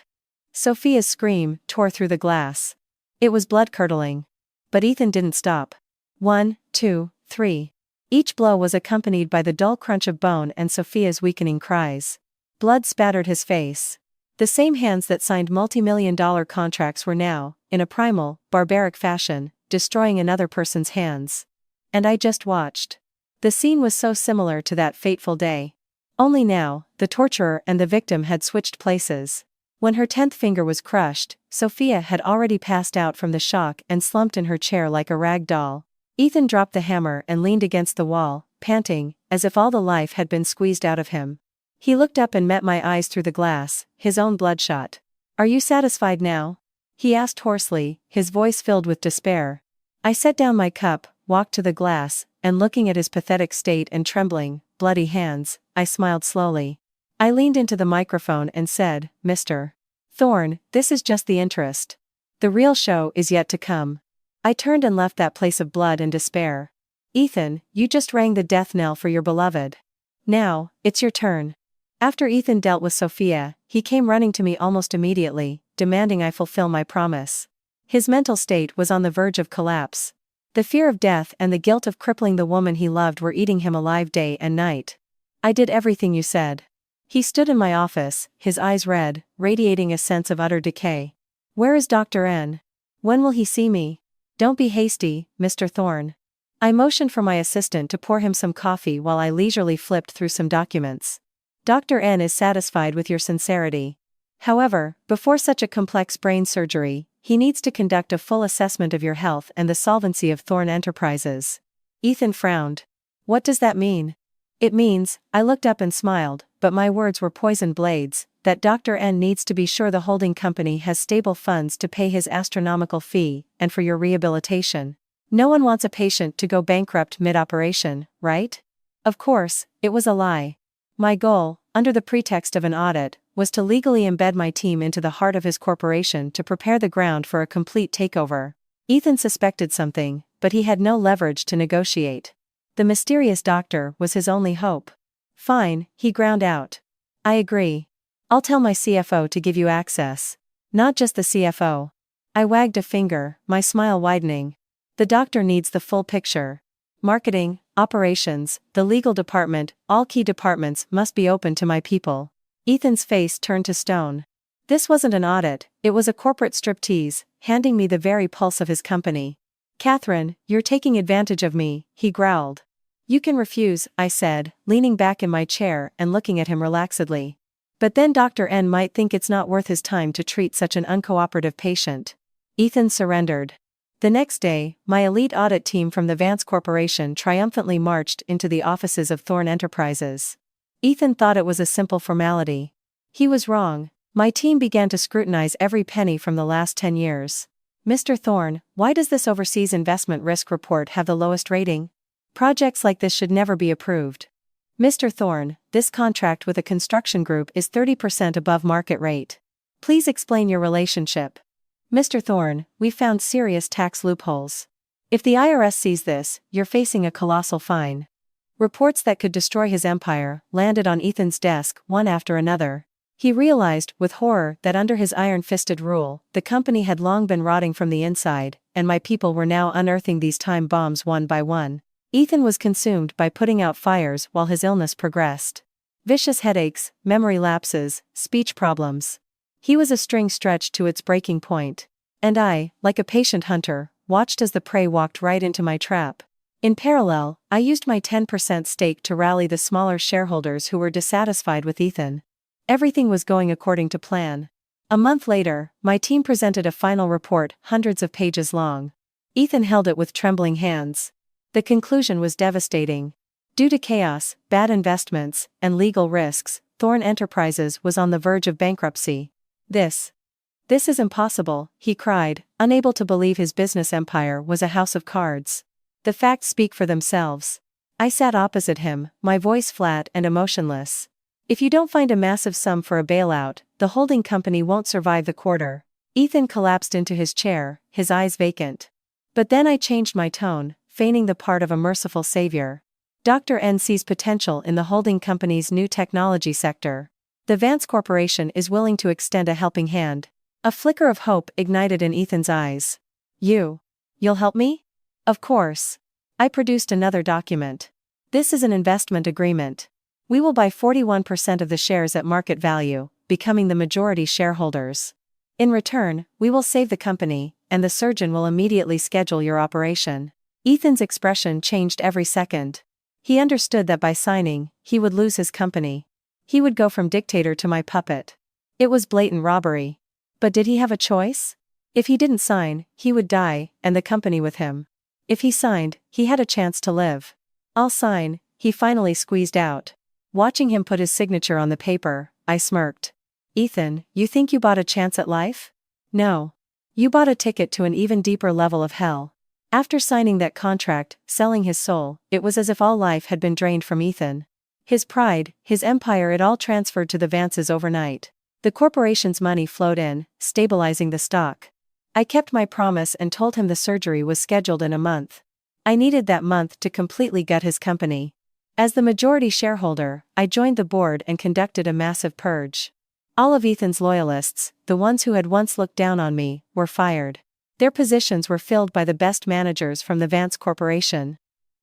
Speaker 1: Sophia's scream tore through the glass. It was blood-curdling. But Ethan didn't stop. 1, 2, 3. Each blow was accompanied by the dull crunch of bone and Sophia's weakening cries. Blood spattered his face. The same hands that signed multi-million-dollar contracts were now, in a primal, barbaric fashion, destroying another person's hands. And I just watched. The scene was so similar to that fateful day. Only now, the torturer and the victim had switched places. When her 10th finger was crushed, Sophia had already passed out from the shock and slumped in her chair like a rag doll. Ethan dropped the hammer and leaned against the wall, panting, as if all the life had been squeezed out of him. He looked up and met my eyes through the glass, his own bloodshot. Are you satisfied now? He asked hoarsely, his voice filled with despair. I set down my cup, walked to the glass, and looking at his pathetic state and trembling, bloody hands, I smiled slowly. I leaned into the microphone and said, Mr. Thorne, this is just the interest. The real show is yet to come. I turned and left that place of blood and despair. Ethan, you just rang the death knell for your beloved. Now, it's your turn. After Ethan dealt with Sophia, he came running to me almost immediately, demanding I fulfill my promise. His mental state was on the verge of collapse. The fear of death and the guilt of crippling the woman he loved were eating him alive day and night. I did everything you said. He stood in my office, his eyes red, radiating a sense of utter decay. Where is Dr. N? When will he see me? Don't be hasty, Mr. Thorne. I motioned for my assistant to pour him some coffee while I leisurely flipped through some documents. Dr. N is satisfied with your sincerity. However, before such a complex brain surgery, he needs to conduct a full assessment of your health and the solvency of Thorn Enterprises. Ethan frowned. What does that mean? It means, I looked up and smiled, but my words were poisoned blades, that Dr. N needs to be sure the holding company has stable funds to pay his astronomical fee, and for your rehabilitation. No one wants a patient to go bankrupt mid-operation, right? Of course, it was a lie. My goal, under the pretext of an audit, was to legally embed my team into the heart of his corporation to prepare the ground for a complete takeover. Ethan suspected something, but he had no leverage to negotiate. The mysterious doctor was his only hope. Fine, he ground out. I agree. I'll tell my CFO to give you access. Not just the CFO. I wagged a finger, my smile widening. The doctor needs the full picture. Marketing, operations, the legal department, all key departments must be open to my people. Ethan's face turned to stone. This wasn't an audit, it was a corporate striptease, handing me the very pulse of his company. Catherine, you're taking advantage of me, he growled. You can refuse, I said, leaning back in my chair and looking at him relaxedly. But then Dr. N might think it's not worth his time to treat such an uncooperative patient. Ethan surrendered. The next day, my elite audit team from the Vance Corporation triumphantly marched into the offices of Thorn Enterprises. Ethan thought it was a simple formality. He was wrong. My team began to scrutinize every penny from the last 10 years. Mr. Thorn, why does this overseas investment risk report have the lowest rating? Projects like this should never be approved. Mr. Thorn, this contract with a construction group is 30% above market rate. Please explain your relationship. Mr. Thorn, we found serious tax loopholes. If the IRS sees this, you're facing a colossal fine. Reports that could destroy his empire landed on Ethan's desk one after another. He realized, with horror, that under his iron-fisted rule, the company had long been rotting from the inside, and my people were now unearthing these time bombs one by one. Ethan was consumed by putting out fires while his illness progressed. Vicious headaches, memory lapses, speech problems. He was a string stretched to its breaking point. And I, like a patient hunter, watched as the prey walked right into my trap. In parallel, I used my 10% stake to rally the smaller shareholders who were dissatisfied with Ethan. Everything was going according to plan. A month later, my team presented a final report, hundreds of pages long. Ethan held it with trembling hands. The conclusion was devastating. Due to chaos, bad investments, and legal risks, Thorn Enterprises was on the verge of bankruptcy. This is impossible, he cried, unable to believe his business empire was a house of cards. The facts speak for themselves. I sat opposite him, my voice flat and emotionless. If you don't find a massive sum for a bailout, the holding company won't survive the quarter. Ethan collapsed into his chair, his eyes vacant. But then I changed my tone, feigning the part of a merciful savior. Dr. N sees potential in the holding company's new technology sector. The Vance Corporation is willing to extend a helping hand. A flicker of hope ignited in Ethan's eyes. You'll help me? Of course. I produced another document. This is an investment agreement. We will buy 41% of the shares at market value, becoming the majority shareholders. In return, we will save the company, and the surgeon will immediately schedule your operation. Ethan's expression changed every second. He understood that by signing, he would lose his company. He would go from dictator to my puppet. It was blatant robbery. But did he have a choice? If he didn't sign, he would die, and the company with him. If he signed, he had a chance to live. I'll sign, he finally squeezed out. Watching him put his signature on the paper, I smirked. Ethan, you think you bought a chance at life? No. You bought a ticket to an even deeper level of hell. After signing that contract, selling his soul, it was as if all life had been drained from Ethan. His pride, his empire, it all transferred to the Vances overnight. The corporation's money flowed in, stabilizing the stock. I kept my promise and told him the surgery was scheduled in a month. I needed that month to completely gut his company. As the majority shareholder, I joined the board and conducted a massive purge. All of Ethan's loyalists, the ones who had once looked down on me, were fired. Their positions were filled by the best managers from the Vance Corporation.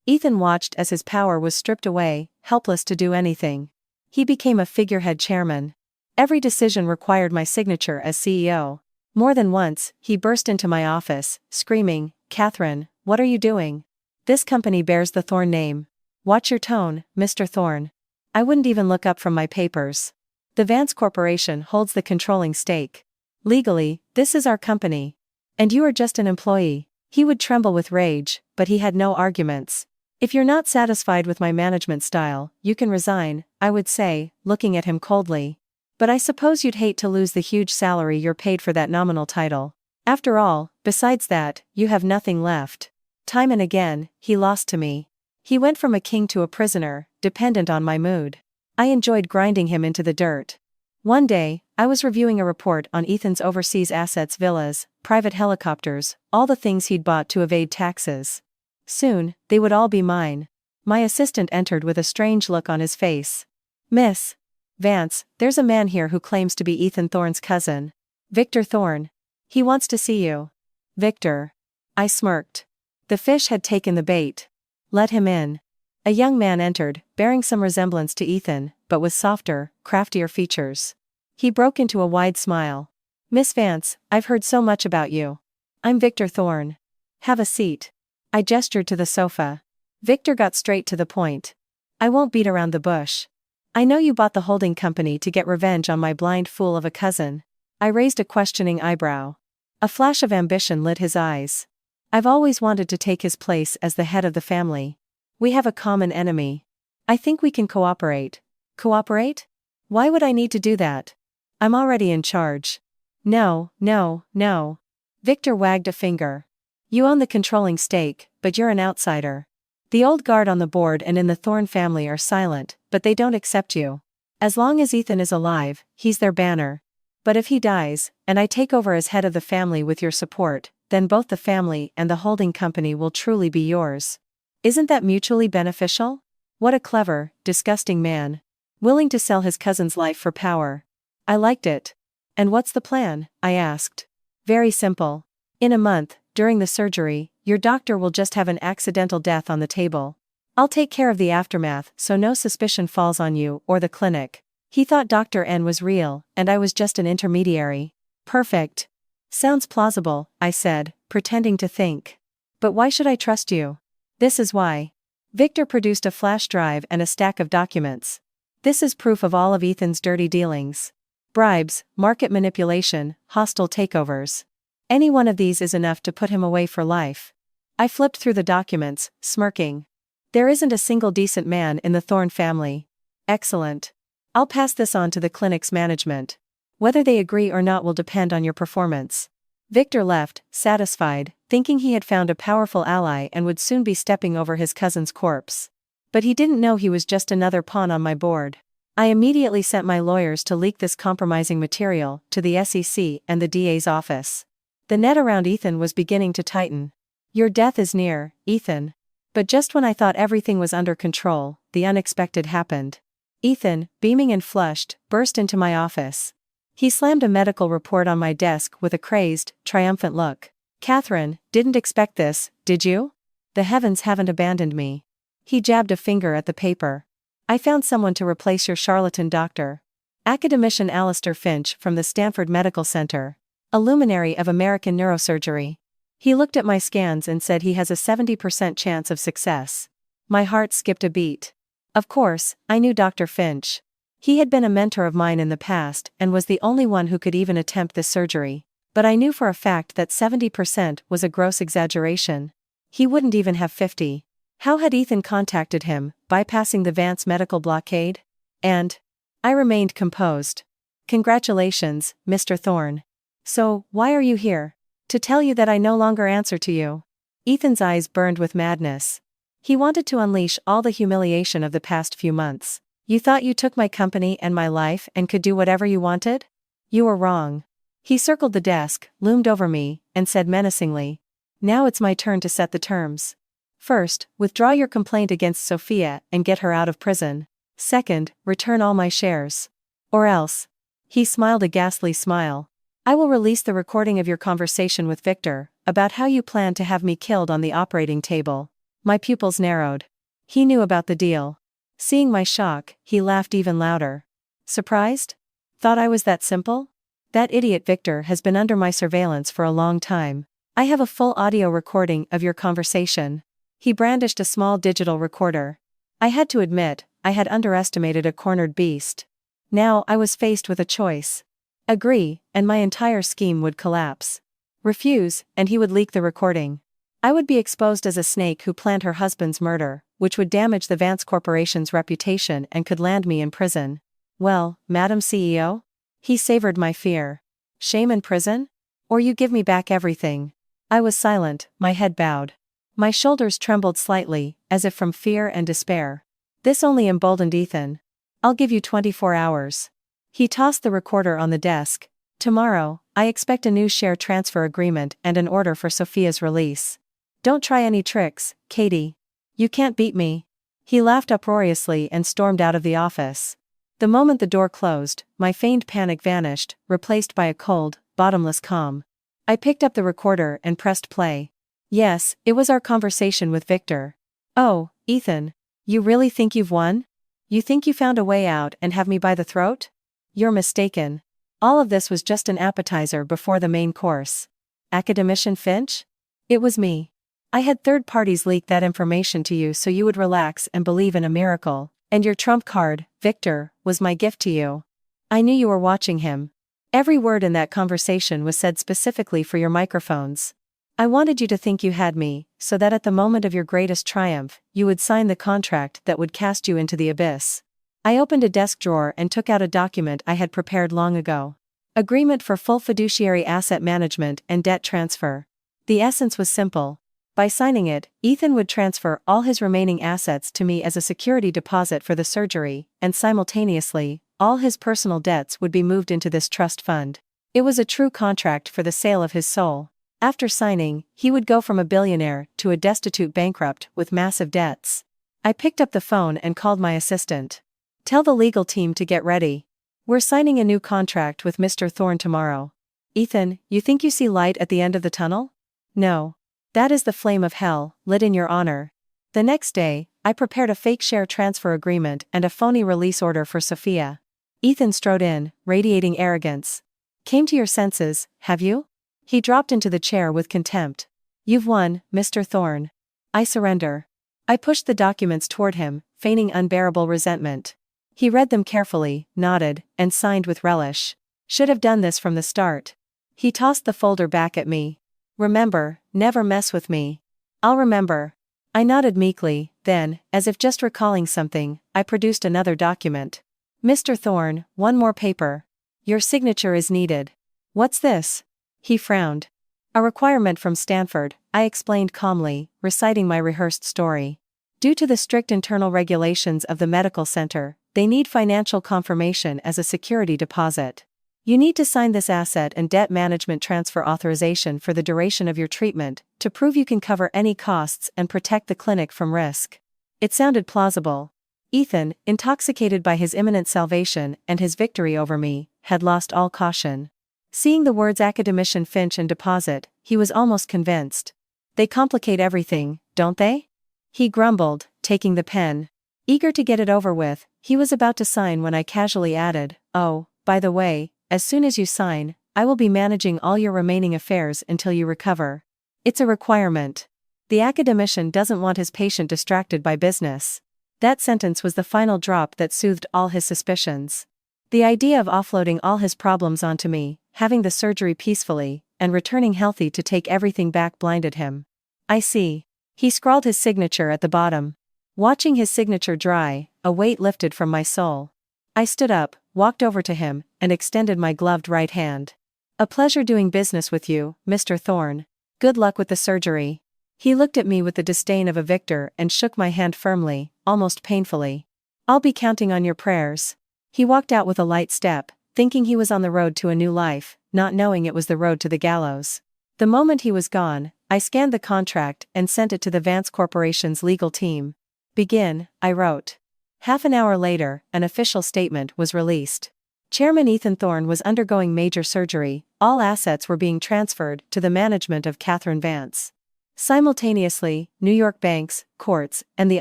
Speaker 1: Ethan watched as his power was stripped away, helpless to do anything. He became a figurehead chairman. Every decision required my signature as CEO. More than once, he burst into my office, screaming, "Catherine, what are you doing? This company bears the Thorn name. Watch your tone, Mr. Thorn." I wouldn't even look up from my papers. The Vance Corporation holds the controlling stake. Legally, this is our company. And you are just an employee. He would tremble with rage, but he had no arguments. If you're not satisfied with my management style, you can resign, I would say, looking at him coldly. But I suppose you'd hate to lose the huge salary you're paid for that nominal title. After all, besides that, you have nothing left. Time and again, he lost to me. He went from a king to a prisoner, dependent on my mood. I enjoyed grinding him into the dirt. One day, I was reviewing a report on Ethan's overseas assets, villas, private helicopters, all the things he'd bought to evade taxes. Soon, they would all be mine. My assistant entered with a strange look on his face. Miss Vance, there's a man here who claims to be Ethan Thorne's cousin. Victor Thorne. He wants to see you. Victor. I smirked. The fish had taken the bait. Let him in. A young man entered, bearing some resemblance to Ethan, but with softer, craftier features. He broke into a wide smile. Miss Vance, I've heard so much about you. I'm Victor Thorne. Have a seat. I gestured to the sofa. Victor got straight to the point. I won't beat around the bush. I know you bought the holding company to get revenge on my blind fool of a cousin. I raised a questioning eyebrow. A flash of ambition lit his eyes. I've always wanted to take his place as the head of the family. We have a common enemy. I think we can cooperate. Cooperate? Why would I need to do that? I'm already in charge. No, no, no. Victor wagged a finger. You own the controlling stake, but you're an outsider. The old guard on the board and in the Thorne family are silent, but they don't accept you. As long as Ethan is alive, he's their banner. But if he dies, and I take over as head of the family with your support, then both the family and the holding company will truly be yours. Isn't that mutually beneficial? What a clever, disgusting man. Willing to sell his cousin's life for power. I liked it. And what's the plan? I asked. Very simple. In a month, during the surgery, your doctor will just have an accidental death on the table. I'll take care of the aftermath so no suspicion falls on you or the clinic. He thought Dr. N was real, and I was just an intermediary. Perfect. Sounds plausible, I said, pretending to think. But why should I trust you? This is why. Victor produced a flash drive and a stack of documents. This is proof of all of Ethan's dirty dealings. Bribes, market manipulation, hostile takeovers. Any one of these is enough to put him away for life. I flipped through the documents, smirking. There isn't a single decent man in the Thorne family. Excellent. I'll pass this on to the clinic's management. Whether they agree or not will depend on your performance. Victor left, satisfied, thinking he had found a powerful ally and would soon be stepping over his cousin's corpse. But he didn't know he was just another pawn on my board. I immediately sent my lawyers to leak this compromising material to the SEC and the DA's office. The net around Ethan was beginning to tighten. Your death is near, Ethan. But just when I thought everything was under control, the unexpected happened. Ethan, beaming and flushed, burst into my office. He slammed a medical report on my desk with a crazed, triumphant look. Catherine, didn't expect this, did you? The heavens haven't abandoned me. He jabbed a finger at the paper. I found someone to replace your charlatan doctor. Academician Alistair Finch from the Stanford Medical Center. A luminary of American neurosurgery. He looked at my scans and said he has a 70% chance of success. My heart skipped a beat. Of course, I knew Dr. Finch. He had been a mentor of mine in the past and was the only one who could even attempt this surgery. But I knew for a fact that 70% was a gross exaggeration. He wouldn't even have 50. How had Ethan contacted him, bypassing the Vance medical blockade? And I remained composed. Congratulations, Mr. Thorne. So, why are you here? To tell you that I no longer answer to you. Ethan's eyes burned with madness. He wanted to unleash all the humiliation of the past few months. You thought you took my company and my life and could do whatever you wanted? You were wrong. He circled the desk, loomed over me, and said menacingly. Now it's my turn to set the terms. First, withdraw your complaint against Sophia and get her out of prison. Second, return all my shares. Or else. He smiled a ghastly smile. I will release the recording of your conversation with Victor, about how you planned to have me killed on the operating table. My pupils narrowed. He knew about the deal. Seeing my shock, he laughed even louder. Surprised? Thought I was that simple? That idiot Victor has been under my surveillance for a long time. I have a full audio recording of your conversation. He brandished a small digital recorder. I had to admit, I had underestimated a cornered beast. Now I was faced with a choice. Agree, and my entire scheme would collapse. Refuse, and he would leak the recording. I would be exposed as a snake who planned her husband's murder, which would damage the Vance Corporation's reputation and could land me in prison. Well, Madam CEO? He savored my fear. Shame and prison? Or you give me back everything? I was silent, my head bowed. My shoulders trembled slightly, as if from fear and despair. This only emboldened Ethan. I'll give you 24 hours. He tossed the recorder on the desk. Tomorrow, I expect a new share transfer agreement and an order for Sophia's release. Don't try any tricks, Katie. You can't beat me. He laughed uproariously and stormed out of the office. The moment the door closed, my feigned panic vanished, replaced by a cold, bottomless calm. I picked up the recorder and pressed play. Yes, it was our conversation with Victor. Oh, Ethan. You really think you've won? You think you found a way out and have me by the throat? You're mistaken. All of this was just an appetizer before the main course. Academician Finch? It was me. I had third parties leak that information to you so you would relax and believe in a miracle, and your trump card, Victor, was my gift to you. I knew you were watching him. Every word in that conversation was said specifically for your microphones. I wanted you to think you had me, so that at the moment of your greatest triumph, you would sign the contract that would cast you into the abyss. I opened a desk drawer and took out a document I had prepared long ago. Agreement for full fiduciary asset management and debt transfer. The essence was simple. By signing it, Ethan would transfer all his remaining assets to me as a security deposit for the surgery, and simultaneously, all his personal debts would be moved into this trust fund. It was a true contract for the sale of his soul. After signing, he would go from a billionaire to a destitute bankrupt with massive debts. I picked up the phone and called my assistant. Tell the legal team to get ready. We're signing a new contract with Mr. Thorne tomorrow. Ethan, you think you see light at the end of the tunnel? No. That is the flame of hell, lit in your honor. The next day, I prepared a fake share transfer agreement and a phony release order for Sophia. Ethan strode in, radiating arrogance. Came to your senses, have you? He dropped into the chair with contempt. You've won, Mr. Thorne. I surrender. I pushed the documents toward him, feigning unbearable resentment. He read them carefully, nodded, and signed with relish. Should have done this from the start. He tossed the folder back at me. Remember, never mess with me. I'll remember. I nodded meekly, then, as if just recalling something, I produced another document. Mr. Thorne, one more paper. Your signature is needed. What's this? He frowned. A requirement from Stanford, I explained calmly, reciting my rehearsed story. Due to the strict internal regulations of the medical center, they need financial confirmation as a security deposit. You need to sign this asset and debt management transfer authorization for the duration of your treatment, to prove you can cover any costs and protect the clinic from risk. It sounded plausible. Ethan, intoxicated by his imminent salvation and his victory over me, had lost all caution. Seeing the words academician Finch and deposit, he was almost convinced. They complicate everything, don't they? He grumbled, taking the pen. Eager to get it over with, he was about to sign when I casually added, oh, by the way, as soon as you sign, I will be managing all your remaining affairs until you recover. It's a requirement. The academician doesn't want his patient distracted by business. That sentence was the final drop that soothed all his suspicions. The idea of offloading all his problems onto me, having the surgery peacefully, and returning healthy to take everything back blinded him. I see. He scrawled his signature at the bottom. Watching his signature dry, a weight lifted from my soul. I stood up, walked over to him, and extended my gloved right hand. A pleasure doing business with you, Mr. Thorne. Good luck with the surgery. He looked at me with the disdain of a victor and shook my hand firmly, almost painfully. I'll be counting on your prayers. He walked out with a light step, thinking he was on the road to a new life, not knowing it was the road to the gallows. The moment he was gone, I scanned the contract and sent it to the Vance Corporation's legal team. Begin, I wrote. Half an hour later, an official statement was released. Chairman Ethan Thorne was undergoing major surgery, all assets were being transferred to the management of Catherine Vance. Simultaneously, New York banks, courts, and the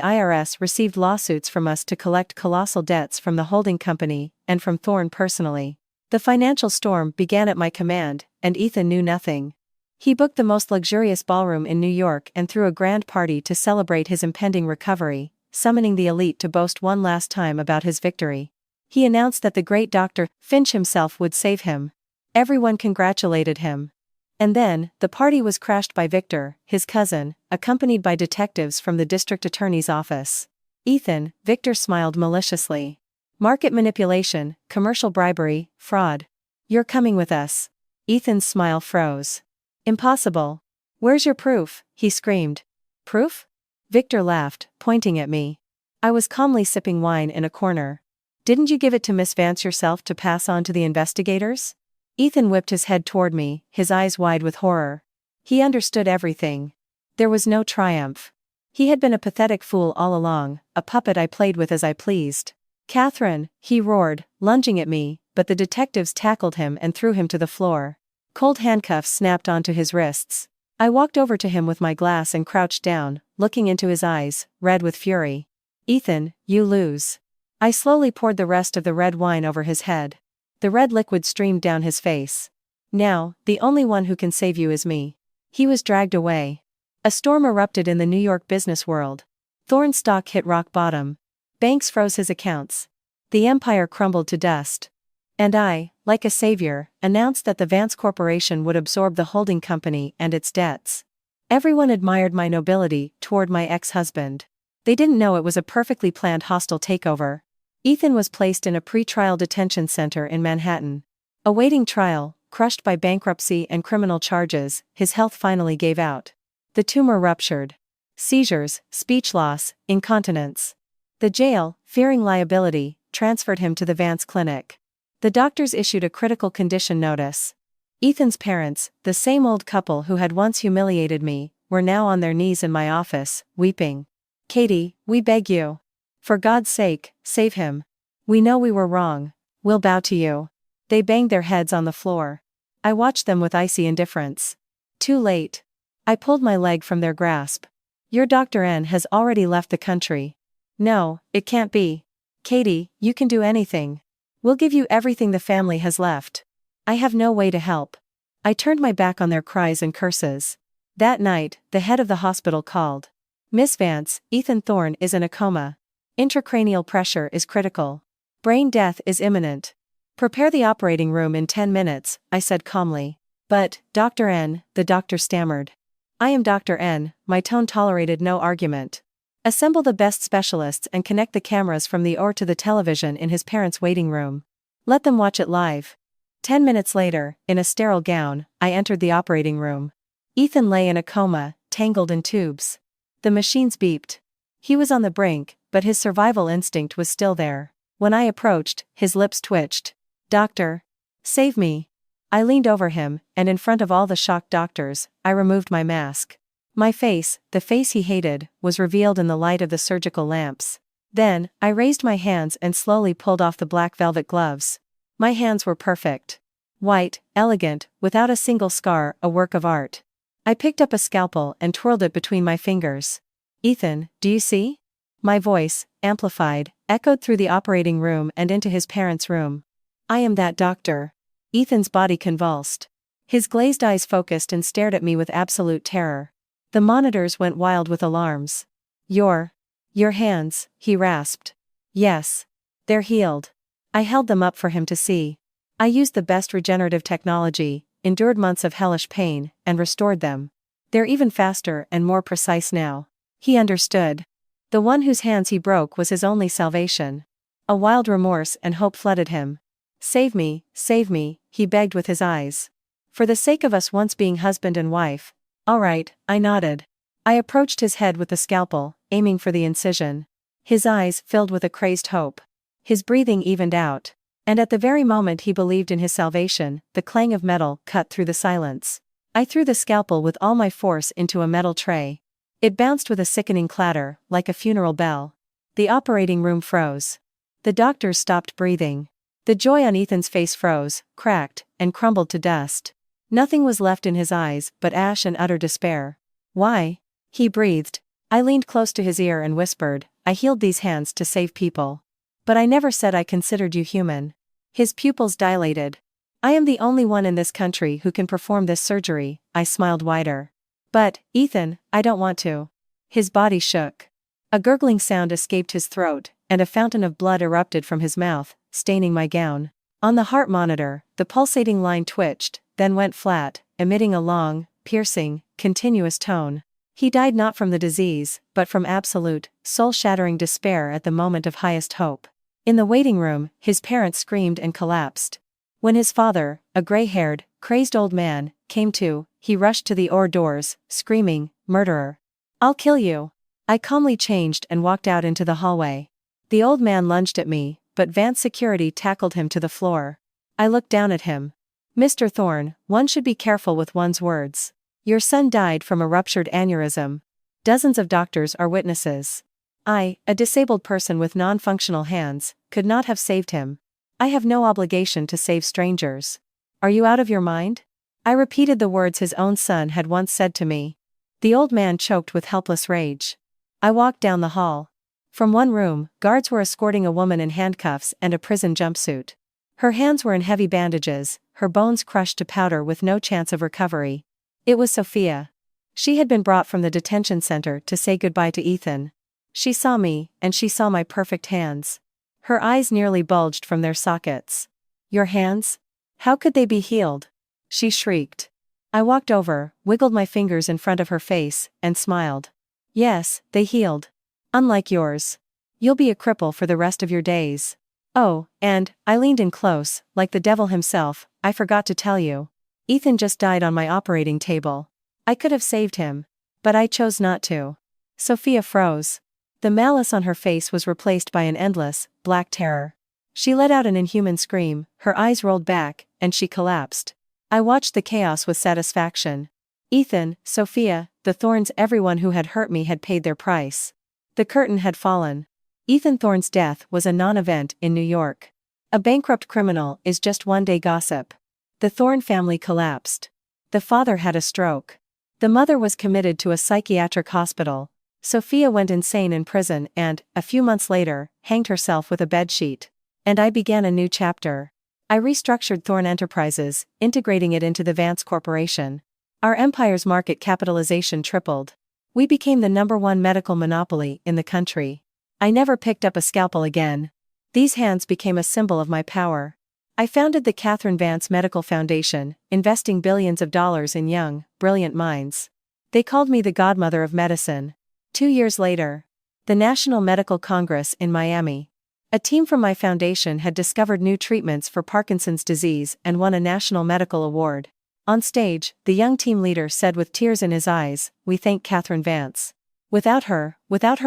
Speaker 1: IRS received lawsuits from us to collect colossal debts from the holding company, and from Thorne personally. The financial storm began at my command, and Ethan knew nothing. He booked the most luxurious ballroom in New York and threw a grand party to celebrate his impending recovery, summoning the elite to boast one last time about his victory. He announced that the great Dr. Finch himself would save him. Everyone congratulated him. And then, the party was crashed by Victor, his cousin, accompanied by detectives from the district attorney's office. Ethan, Victor smiled maliciously. Market manipulation, commercial bribery, fraud. You're coming with us. Ethan's smile froze. Impossible. Where's your proof? He screamed. Proof? Victor laughed, pointing at me. I was calmly sipping wine in a corner. Didn't you give it to Miss Vance yourself to pass on to the investigators? Ethan whipped his head toward me, his eyes wide with horror. He understood everything. There was no triumph. He had been a pathetic fool all along, a puppet I played with as I pleased. Catherine, he roared, lunging at me, but the detectives tackled him and threw him to the floor. Cold handcuffs snapped onto his wrists. I walked over to him with my glass and crouched down, looking into his eyes, red with fury. Ethan, you lose. I slowly poured the rest of the red wine over his head. The red liquid streamed down his face. Now, the only one who can save you is me. He was dragged away. A storm erupted in the New York business world. Thorne's stock hit rock bottom. Banks froze his accounts. The empire crumbled to dust. And I, like a savior, announced that the Vance Corporation would absorb the holding company and its debts. Everyone admired my nobility toward my ex-husband. They didn't know it was a perfectly planned hostile takeover. Ethan was placed in a pre-trial detention center in Manhattan. Awaiting trial, crushed by bankruptcy and criminal charges, his health finally gave out. The tumor ruptured. Seizures, speech loss, incontinence. The jail, fearing liability, transferred him to the Vance Clinic. The doctors issued a critical condition notice. Ethan's parents, the same old couple who had once humiliated me, were now on their knees in my office, weeping. Katie, we beg you. For God's sake, save him. We know we were wrong. We'll bow to you. They banged their heads on the floor. I watched them with icy indifference. Too late. I pulled my leg from their grasp. Your Dr. N has already left the country. No, it can't be. Katie, you can do anything. We'll give you everything the family has left. I have no way to help. I turned my back on their cries and curses. That night, the head of the hospital called. Miss Vance, Ethan Thorne is in a coma. Intracranial pressure is critical. Brain death is imminent. Prepare the operating room in 10 minutes, I said calmly. But, Dr. N, the doctor stammered. I am Dr. N, my tone tolerated no argument. Assemble the best specialists and connect the cameras from the OR to the television in his parents' waiting room. Let them watch it live. 10 minutes later, in a sterile gown, I entered the operating room. Ethan lay in a coma, tangled in tubes. The machines beeped. He was on the brink, but his survival instinct was still there. When I approached, his lips twitched. Doctor. Save me. I leaned over him, and in front of all the shocked doctors, I removed my mask. My face, the face he hated, was revealed in the light of the surgical lamps. Then, I raised my hands and slowly pulled off the black velvet gloves. My hands were perfect. White, elegant, without a single scar, a work of art. I picked up a scalpel and twirled it between my fingers. Ethan, do you see? My voice, amplified, echoed through the operating room and into his parents' room. I am that doctor. Ethan's body convulsed. His glazed eyes focused and stared at me with absolute terror. The monitors went wild with alarms. Your hands, he rasped. Yes. They're healed. I held them up for him to see. I used the best regenerative technology, endured months of hellish pain, and restored them. They're even faster and more precise now. He understood. The one whose hands he broke was his only salvation. A wild remorse and hope flooded him. Save me, he begged with his eyes. For the sake of us once being husband and wife. All right, I nodded. I approached his head with the scalpel, aiming for the incision. His eyes filled with a crazed hope. His breathing evened out. And at the very moment he believed in his salvation, the clang of metal cut through the silence. I threw the scalpel with all my force into a metal tray. It bounced with a sickening clatter, like a funeral bell. The operating room froze. The doctors stopped breathing. The joy on Ethan's face froze, cracked, and crumbled to dust. Nothing was left in his eyes but ash and utter despair. Why? He breathed. I leaned close to his ear and whispered, I healed these hands to save people. But I never said I considered you human. His pupils dilated. I am the only one in this country who can perform this surgery, I smiled wider. But, Ethan, I don't want to. His body shook. A gurgling sound escaped his throat, and a fountain of blood erupted from his mouth, staining my gown. On the heart monitor, the pulsating line twitched, then went flat, emitting a long, piercing, continuous tone. He died not from the disease, but from absolute, soul-shattering despair at the moment of highest hope. In the waiting room, his parents screamed and collapsed. When his father, a gray-haired, crazed old man, came to, he rushed to the hors doors, screaming, "Murderer! I'll kill you!" I calmly changed and walked out into the hallway. The old man lunged at me, but Vance security tackled him to the floor. I looked down at him. "Mr. Thorne, one should be careful with one's words. Your son died from a ruptured aneurysm. Dozens of doctors are witnesses. I, a disabled person with non-functional hands, could not have saved him. I have no obligation to save strangers. Are you out of your mind?" I repeated the words his own son had once said to me. The old man choked with helpless rage. I walked down the hall. From one room, guards were escorting a woman in handcuffs and a prison jumpsuit. Her hands were in heavy bandages, her bones crushed to powder with no chance of recovery. It was Sophia. She had been brought from the detention center to say goodbye to Ethan. She saw me, and she saw my perfect hands. Her eyes nearly bulged from their sockets. "Your hands? How could they be healed?" she shrieked. I walked over, wiggled my fingers in front of her face, and smiled. "Yes, they healed. Unlike yours. You'll be a cripple for the rest of your days. Oh, and," I leaned in close, like the devil himself, "I forgot to tell you. Ethan just died on my operating table. I could have saved him. But I chose not to." Sophia froze. The malice on her face was replaced by an endless, black terror. She let out an inhuman scream, her eyes rolled back, and she collapsed. I watched the chaos with satisfaction. Ethan, Sophia, the Thornes, everyone who had hurt me had paid their price. The curtain had fallen. Ethan Thorne's death was a non-event in New York. A bankrupt criminal is just one-day gossip. The Thorne family collapsed. The father had a stroke. The mother was committed to a psychiatric hospital. Sophia went insane in prison and, a few months later, hanged herself with a bedsheet. And I began a new chapter. I restructured Thorne Enterprises, integrating it into the Vance Corporation. Our empire's market capitalization tripled. We became the #1 medical monopoly in the country. I never picked up a scalpel again. These hands became a symbol of my power. I founded the Catherine Vance Medical Foundation, investing billions of dollars in young, brilliant minds. They called me the godmother of medicine. 2 years later, the National Medical Congress in Miami. A team from my foundation had discovered new treatments for Parkinson's disease and won a national medical award. On stage, the young team leader said with tears in his eyes, "We thank Catherine Vance. Without her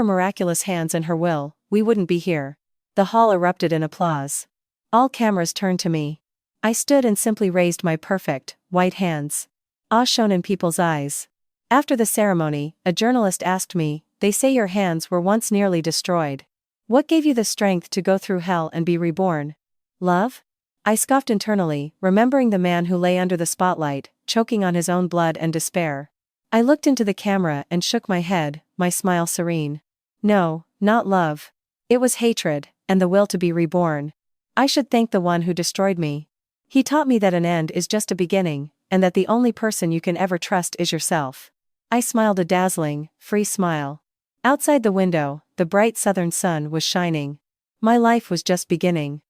Speaker 1: miraculous hands and her will, we wouldn't be here." The hall erupted in applause. All cameras turned to me. I stood and simply raised my perfect, white hands. Awe shone in people's eyes. After the ceremony, a journalist asked me, "They say your hands were once nearly destroyed. What gave you the strength to go through hell and be reborn?" "Love?" I scoffed internally, remembering the man who lay under the spotlight, choking on his own blood and despair. I looked into the camera and shook my head, my smile serene. No, not love. It was hatred, and the will to be reborn. I should thank the one who destroyed me. He taught me that an end is just a beginning, and that the only person you can ever trust is yourself. I smiled a dazzling, free smile. Outside the window, the bright southern sun was shining. My life was just beginning.